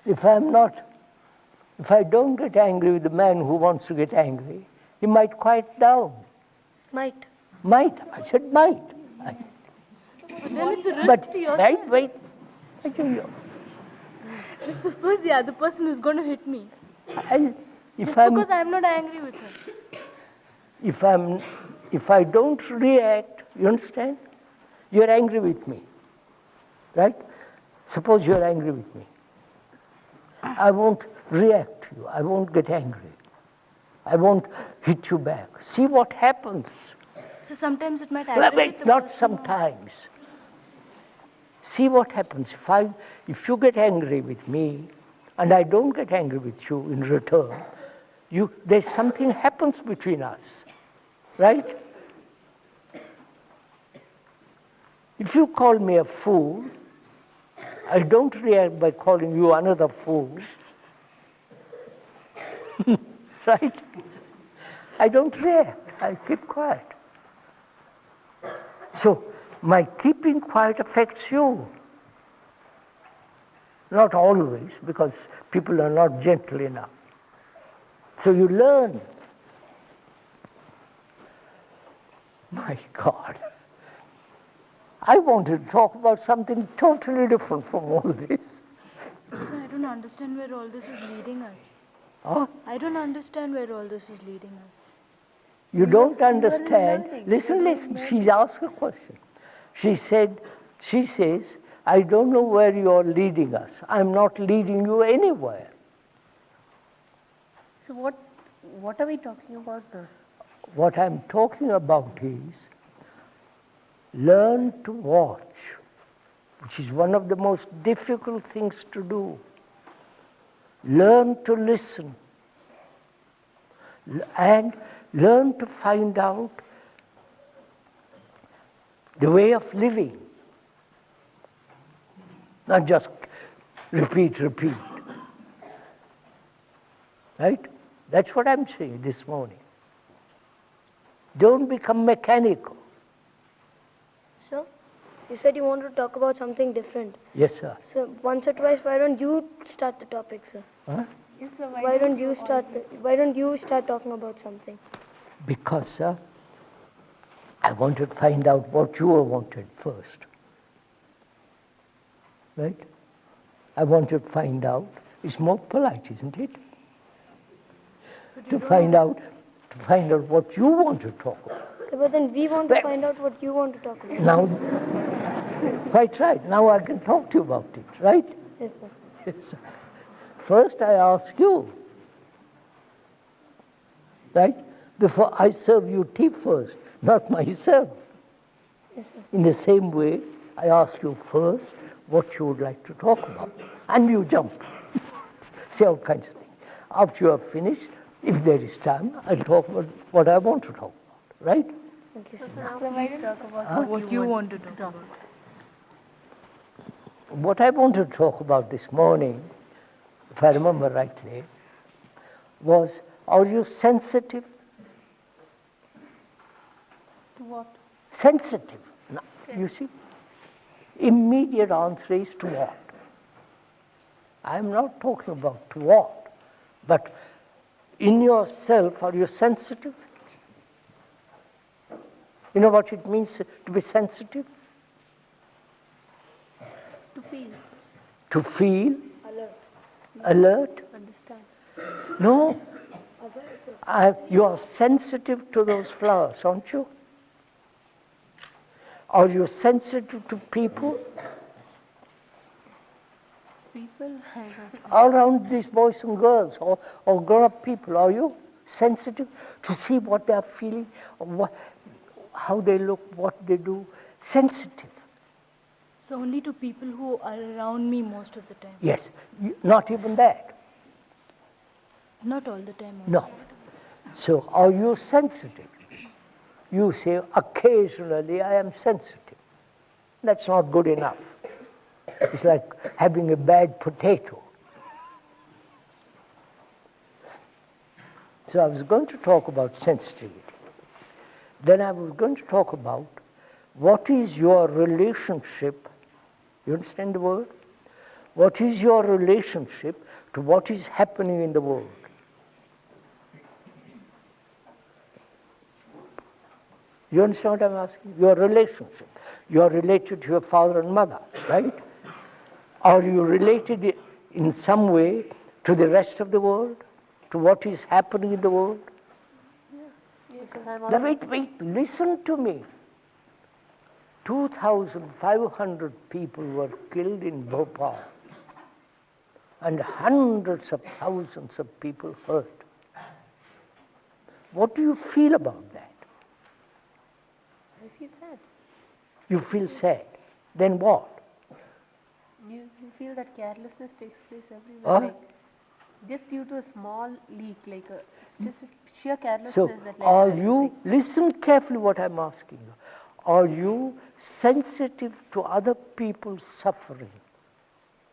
If I don't get angry with the man who wants to get angry, he might quiet down. Might. Might. I said might. But then it's a risk But to yourself. wait. I tell you, Suppose the other person is going to hit me. Because I'm not angry with her. if I don't react, you understand? You're angry with me, right? Suppose you're angry with me. I won't react to you. I won't get angry. I won't hit you back. See what happens. So sometimes it might Well, aggravate wait, the not person. sometimes. See what happens. If you get angry with me, and I don't get angry with you in return, there's something happens between us, right? If you call me a fool, I don't react by calling you another fool, right? I don't react. I keep quiet. So my keeping quiet affects you. Not always, because people are not gentle enough. So you learn. My God. I wanted to talk about something totally different from all this. So I don't understand where all this is leading us. Huh? I don't understand where all this is leading us. You don't understand. Listen, she's asked a question. She says, I don't know where you're leading us. I'm not leading you anywhere. So what are we talking about now? What I'm talking about is learn to watch, which is one of the most difficult things to do. Learn to listen and learn to find out the way of living. Not just repeat. Right? That's what I'm saying this morning. Don't become mechanical. So, you said you wanted to talk about something different. Yes, sir. So, once or twice, why don't you start the topic, sir? Huh? Yes, sir, Why don't you start talking about something? Because, sir, I wanted to find out what you wanted first. Right? I wanted to find out. It's more polite, isn't it? To find out what you want to talk about. So, but then we want to find out what you want to talk about. Now, quite right. Now I can talk to you about it, right? Yes, sir. Yes, sir. First I ask you, right? Before I serve you tea first, not myself. Yes, sir. In the same way, I ask you first what you would like to talk about. And you jump. Say all kinds of things. After you have finished, if there is time, I'll talk about what I want to talk about, right? Okay, sir. So why don't you talk about What you want to talk about. What I wanted to talk about this morning, if I remember rightly, was, are you sensitive? to what? Sensitive. Now, you see, immediate answer is to what? I'm not talking about to what, but in yourself, are you sensitive? You know what it means to be sensitive? To feel. To feel? Alert? Understand. No. You are sensitive to those flowers, aren't you? Are you sensitive to people? People. All around these boys and girls, or grown-up people, are you sensitive to see what they are feeling, or how they look, what they do? Sensitive. So only to people who are around me most of the time. Yes, not even that. Not all the time. No. So are you sensitive? You say, occasionally I am sensitive. That's not good enough. It's like having a bad potato. So I was going to talk about sensitivity. Then I was going to talk about what is your relationship, you understand the word? What is your relationship to what is happening in the world? You understand what I'm asking? Your relationship. You are related to your father and mother, right? Are you related in some way to the rest of the world? To what is happening in the world? Because I'm Now wait, listen to me. 2,500 people were killed in Bhopal and hundreds of thousands of people hurt. What do you feel about that? I feel sad. You feel sad. Then what? You feel that carelessness takes place everywhere. Huh? Like, just due to a small leak, like just a sheer carelessness So, that are led to you, listen carefully what I'm asking you. Are you sensitive to other people's suffering?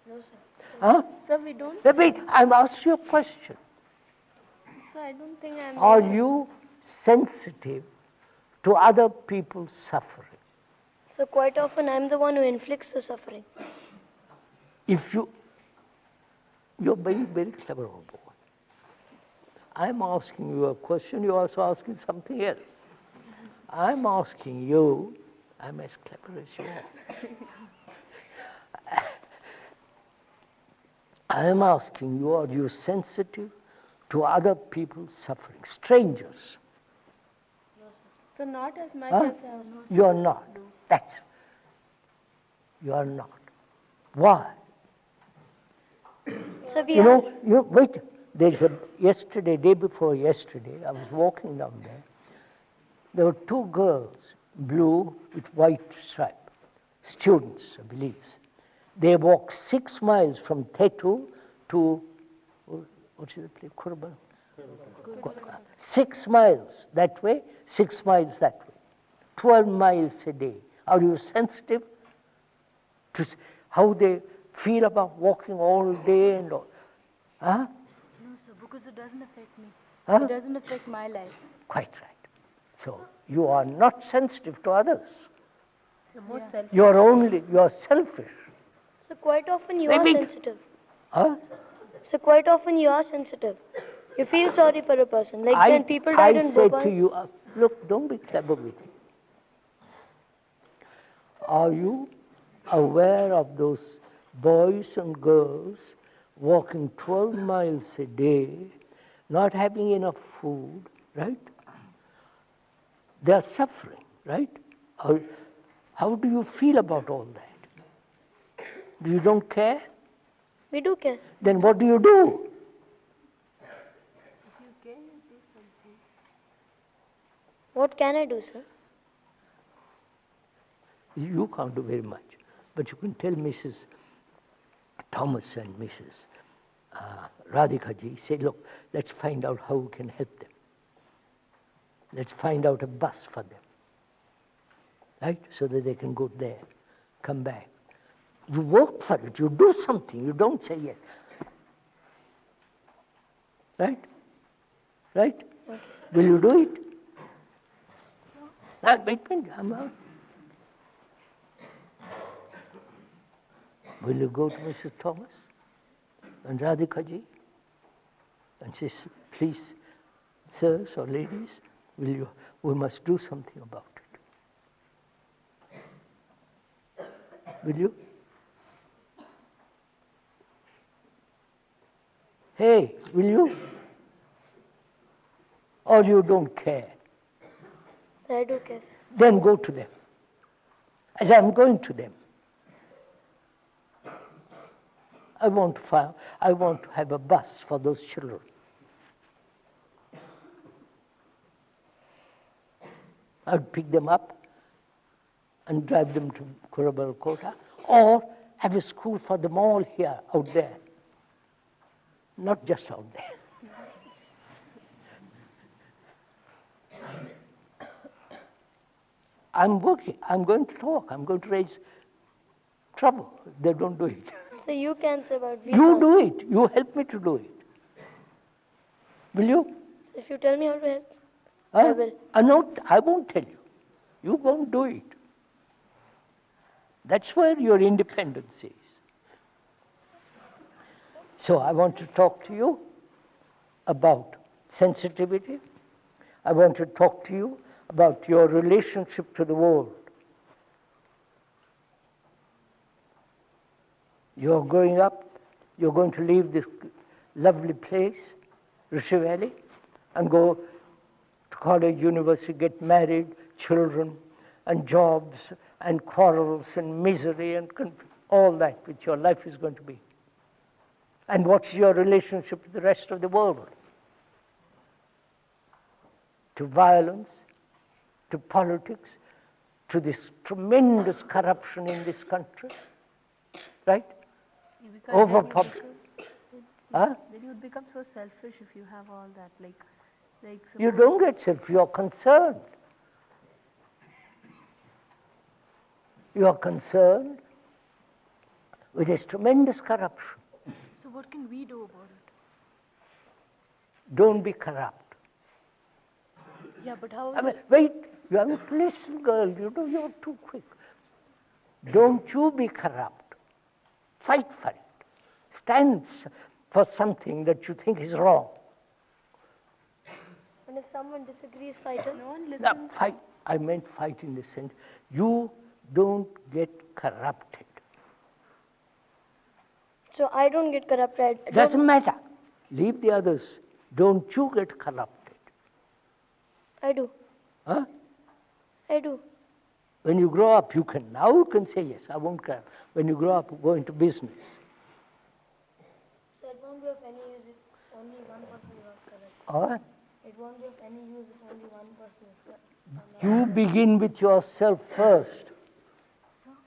No, sir. Huh? Sir, we don't. Wait, I'm asking you a question. Sir, I don't think I'm. Are you sensitive to other people's suffering? So quite often I'm the one who inflicts the suffering. If you're being very clever, old boy. I'm asking you a question, you're also asking something else. I'm asking you, I'm as clever as you are. I'm asking you, are you sensitive to other people's suffering? Strangers. So not as much Huh? as You're not. You are not. Why? So we You are. know, wait, day before yesterday, I was walking down there. There were two girls, blue with white stripe, students, I believe. They walked 6 miles from Tetu to, what's the place, Kurban? 6 miles that way, 6 miles that way. 12 miles a day. Are you sensitive to how they feel about walking all day and all? Huh? No, sir, because it doesn't affect me. Huh? It doesn't affect my life. Quite right. So you are not sensitive to others. the most selfish. You are selfish. So quite often you are sensitive. Huh? So quite often you are sensitive. You feel sorry for a person. Like when people died in I say Bhopal. to you, look, don't be clever with me. Are you aware of those boys and girls walking 12 miles a day, not having enough food, right? They are suffering, right? How do you feel about all that? You don't care? We do care. Then what do you do? What can I do, sir? You can't do very much, but you can tell Mrs. Thomas and Mrs. Radhika ji, say, look, let's find out how we can help them. Let's find out a bus for them, right? So that they can go there, come back. You work for it, you do something, you don't say yes. Right? Right? Will you do it? Wait, I'm out. Will you go to Mrs. Thomas and Radhika ji and say, please, sirs or ladies, we must do something about it. Will you? Hey, will you? Or you don't care? I do care, sir. Then go to them. As I'm going to them. I want to have a bus for those children. I would pick them up and drive them to Kurabal Kota, or have a school for them all here, out there. Not just out there. I'm working. I'm going to talk. I'm going to raise trouble if they don't do it. So you can say, but we You can't. do it. You help me to do it. Will you? If you tell me how to help, Huh? I will. I won't tell you. You won't do it. That's where your independence is. So I want to talk to you about sensitivity. I want to talk to you about your relationship to the world. You're growing up, you're going to leave this lovely place, Risha Valley, and go to college, university, get married, children, and jobs, and quarrels, and misery, and all that which your life is going to be. And what's your relationship to the rest of the world? To violence, to politics, to this tremendous corruption in this country, right? Huh? Then you would become so selfish if you have all that. Like You don't get self, you're concerned. You are concerned with this tremendous corruption. So what can we do about it? Don't be corrupt. Yeah, but how? I mean, wait, you have to listen, girl, you're too quick. Don't you be corrupt. Fight for it. Stand for something that you think is wrong. And if someone disagrees, fight him. No one listens. Now, fight, I meant fight in the sense, you don't get corrupted. So I don't get corrupted. Doesn't matter. Leave the others. Don't you get corrupted. I do. Huh? I do. When you grow up, you can say, yes, I won't corrupt. When you grow up, go into business. So it won't be of any use if only one person is not correct. Or It won't be of any use if only one person is correct. you begin with yourself first.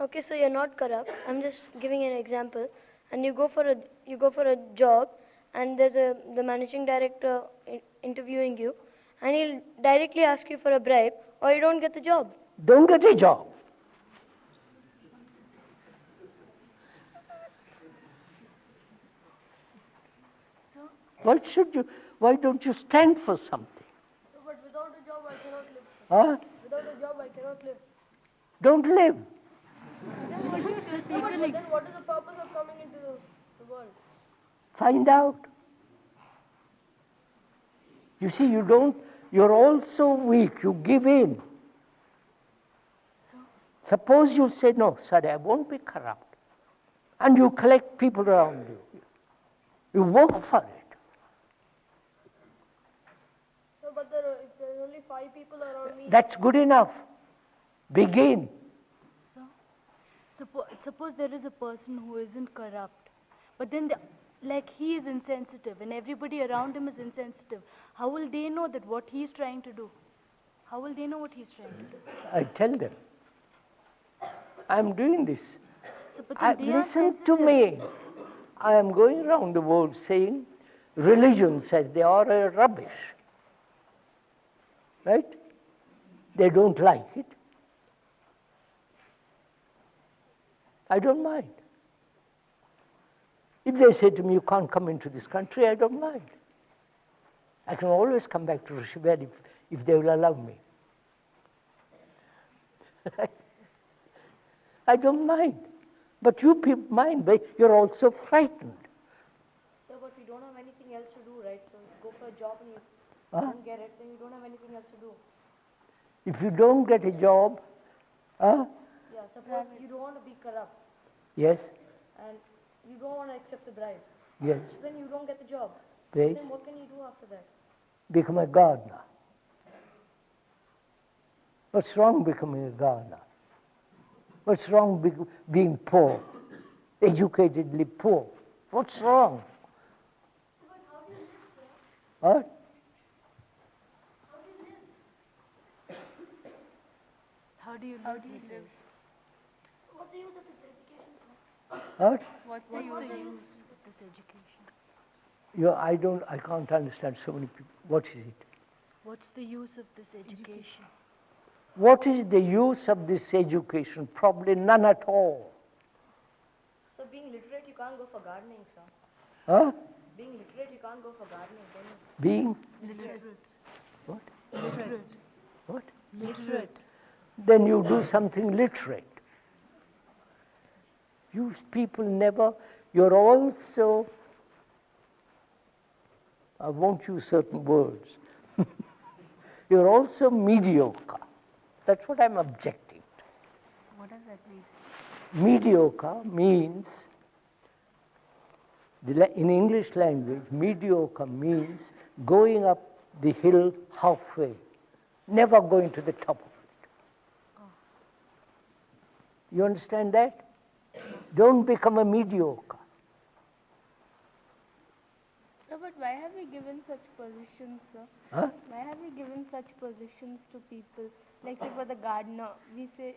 Okay, so you're not corrupt. I'm just giving an example. And you go for a job, and there's the managing director interviewing you, and he'll directly ask you for a bribe, or you don't get the job. Don't get a job. Why don't you stand for something? So, but without a job, I cannot live. Huh? Without a job, I cannot live. Don't live. Then what is the purpose of coming into the world? Find out. You see, you're also weak, you give in. Suppose you say, no, sorry, I won't be corrupt. And you collect people around you. You work for it. So, but if there are only 5 people around me. That's good enough. Begin. Suppose there is a person who isn't corrupt, but then he is insensitive and everybody around him is insensitive. How will they know that what he's trying to do? How will they know what he's trying to do? I tell them. I'm doing this. So, but then they are Listen to sensitive. me. I am going around the world saying religion says they are a rubbish. Right? They don't like it. I don't mind. If they say to me, you can't come into this country, I don't mind. I can always come back to Risha Valley if they will allow me. I don't mind. But you people mind, but you're also frightened. So, but we don't have anything else to do, right? So, go for a job and you Huh? don't get it, then you don't have anything else to do. If you don't get a job, Yeah, suppose you don't want to be corrupt yes, and you don't want to accept the bribe. yes, So then you don't get the job. yes, Then what can you do after that? become a gardener. What's wrong becoming a gardener? What's wrong being poor, educatedly poor? What's wrong? What? How do you live? What's the use of this education, sir? What? What's the use of this education? I can't understand so many people. What is it? What's the use of this education? What is the use of this education? Probably none at all. So being literate, you can't go for gardening, sir. Huh? Being literate, you can't go for gardening, can you? Being Literate. what? Literate. What? Literate. Then you do something literate. You people never, you're also, I won't use certain words, you're also mediocre. That's what I'm objecting to. What does that mean? Mediocre means, in English language, mediocre means going up the hill halfway, never going to the top of it. You understand that? Don't become a mediocre. No, but why have we given such positions, sir? Huh? Why have we given such positions to people? Like, say, for the gardener, we say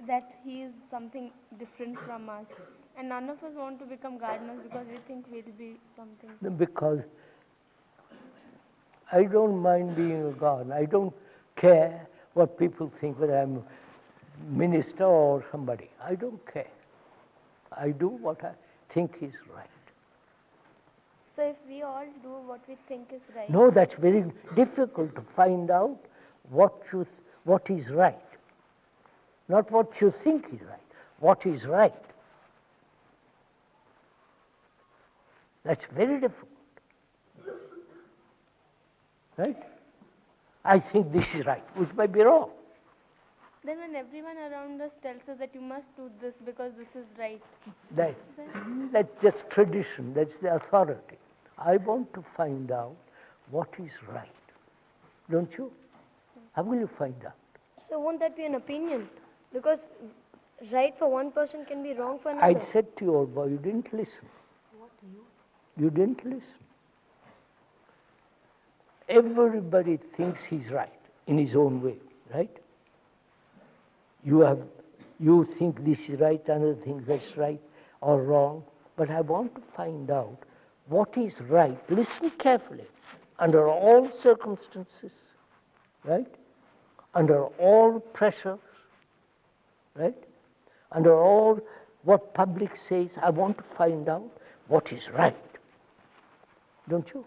that he is something different from us. And none of us want to become gardeners because we think we'll be something. Because I don't mind being a gardener. I don't care what people think, whether I'm a minister or somebody. I don't care. I do what I think is right. So if we all do what we think is right. No, that's very difficult to find out what is right. Not what you think is right, what is right. That's very difficult. Right? I think this is right, which might be wrong. Then when everyone around us tells us that you must do this because this is right. That's just tradition, that's the authority. I want to find out what is right. Don't you? How will you find out? So won't that be an opinion? Because right for one person can be wrong for another. I said to you, old boy, you didn't listen. What do you? You didn't listen. Everybody thinks he's right in his own way, right? You think this is right, another thinks that's right or wrong. But I want to find out what is right. Listen carefully. Under all circumstances, right? Under all pressures, right? Under all what public says, I want to find out what is right. Don't you?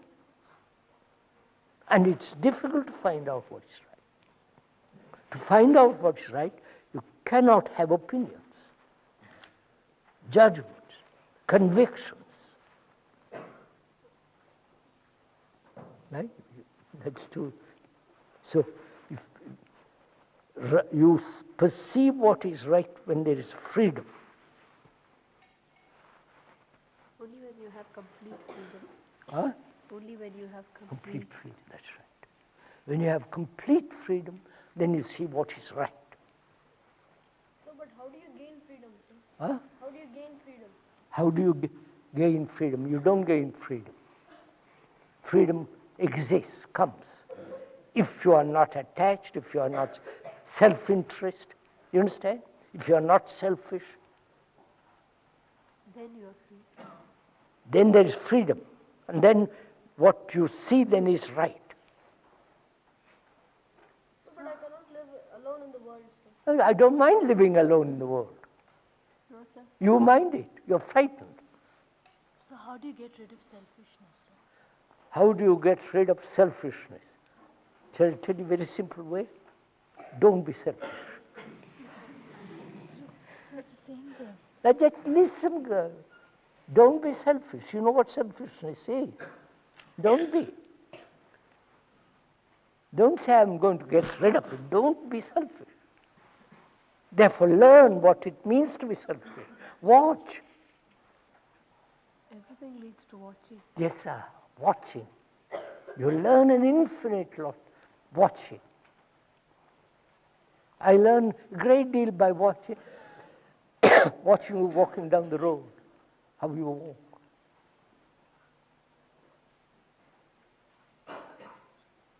And it's difficult to find out what is right. To find out what is right, you cannot have opinions, judgments, convictions. Right? That's true. So, if you perceive what is right when there is freedom. Only when you have complete freedom. Huh? Only when you have Complete freedom, that's right. When you have complete freedom, then you see what is right. So, but how do you gain freedom, sir? Huh? How do you gain freedom? How do you gain freedom? You don't gain freedom. Freedom exists, comes. If you are not attached, if you are not self-interest, you understand? If you are not selfish, Then you are free. then there is freedom. And then what you see then is right. But I cannot live alone in the world, sir. I don't mind living alone in the world. No, sir. You mind it. You're frightened. So how do you get rid of selfishness, sir? How do you get rid of selfishness? Shall I tell you a very simple way? Don't be selfish. It's the same thing. Now just listen, girl. Don't be selfish. You know what selfishness is. Don't be. Don't say, I'm going to get rid of it. Don't be selfish. Therefore, learn what it means to be selfish. Watch. Everything leads to watching. Yes, sir. Watching. You learn an infinite lot watching. I learn a great deal by watching, watching you walking down the road, how you walk.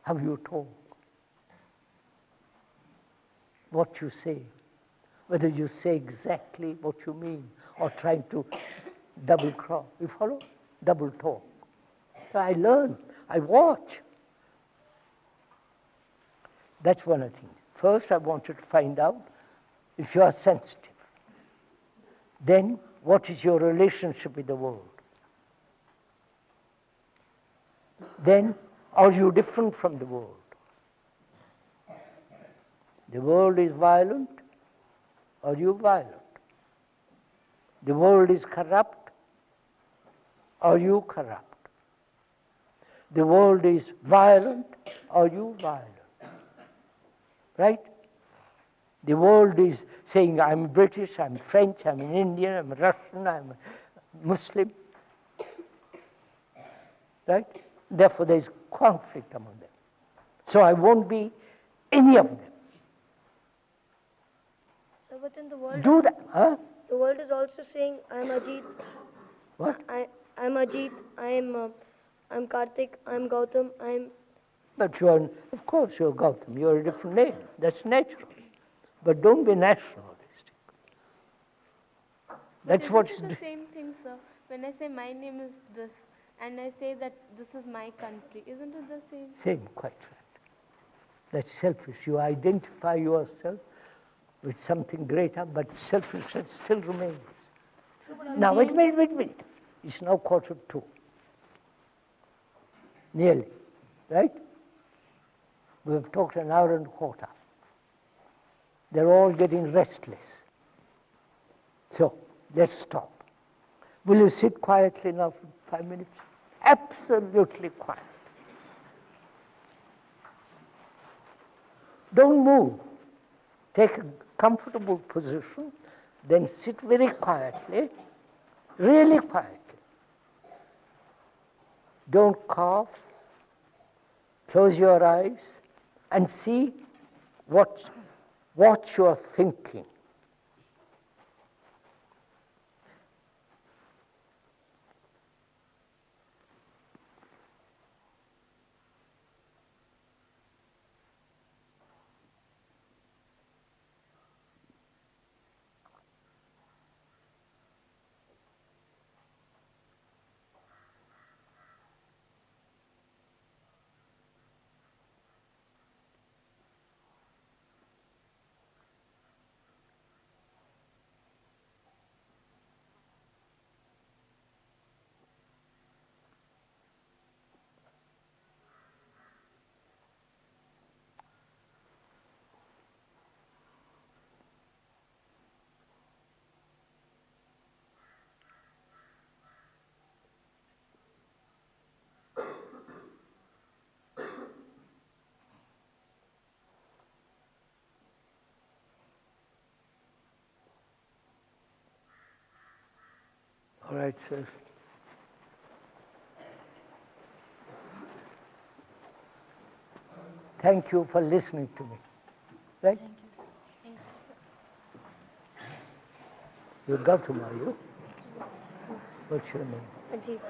How you talk. What you say. Whether you say exactly what you mean or trying to double cross. You follow? Double talk. So I learn. I watch. That's one of the things. first I wanted to find out if you are sensitive. Then, what is your relationship with the world? Then, are you different from the world? The world is violent. Are you violent? The world is corrupt. Are you corrupt? The world is violent. Are you violent? Right? The world is saying, I'm British, I'm French, I'm an Indian, I'm a Russian, I'm a Muslim. Right? Therefore, there is conflict among them. So I won't be any of them. So within the world, Do that, huh? the world is also saying, I'm Ajit. What? I'm Ajit. I'm Karthik. I'm Gautam. But you are, of course, you're Gautam. You're a different name. That's natural. But don't be nationalistic. That's what It's the same thing, sir. When I say my name is this, and I say that this is my country, isn't it the same? Same, quite right. That's selfish. You identify yourself with something greater, but selfishness still remains. Now, wait a minute. It's now 1:45. Nearly, right? We have talked an hour and a quarter. They're all getting restless. So, let's stop. Will you sit quietly now for 5 minutes? Absolutely quiet. Don't move. Take a comfortable position, then sit very quietly, really quietly. Don't cough. Close your eyes and see what you are thinking. All right, sir. Thank you for listening to me. Right? You're Gautam, are you? What's your name? Ajit.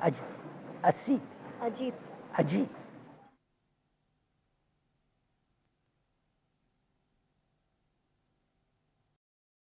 Ajit. Ajit. Ajit. Ajit.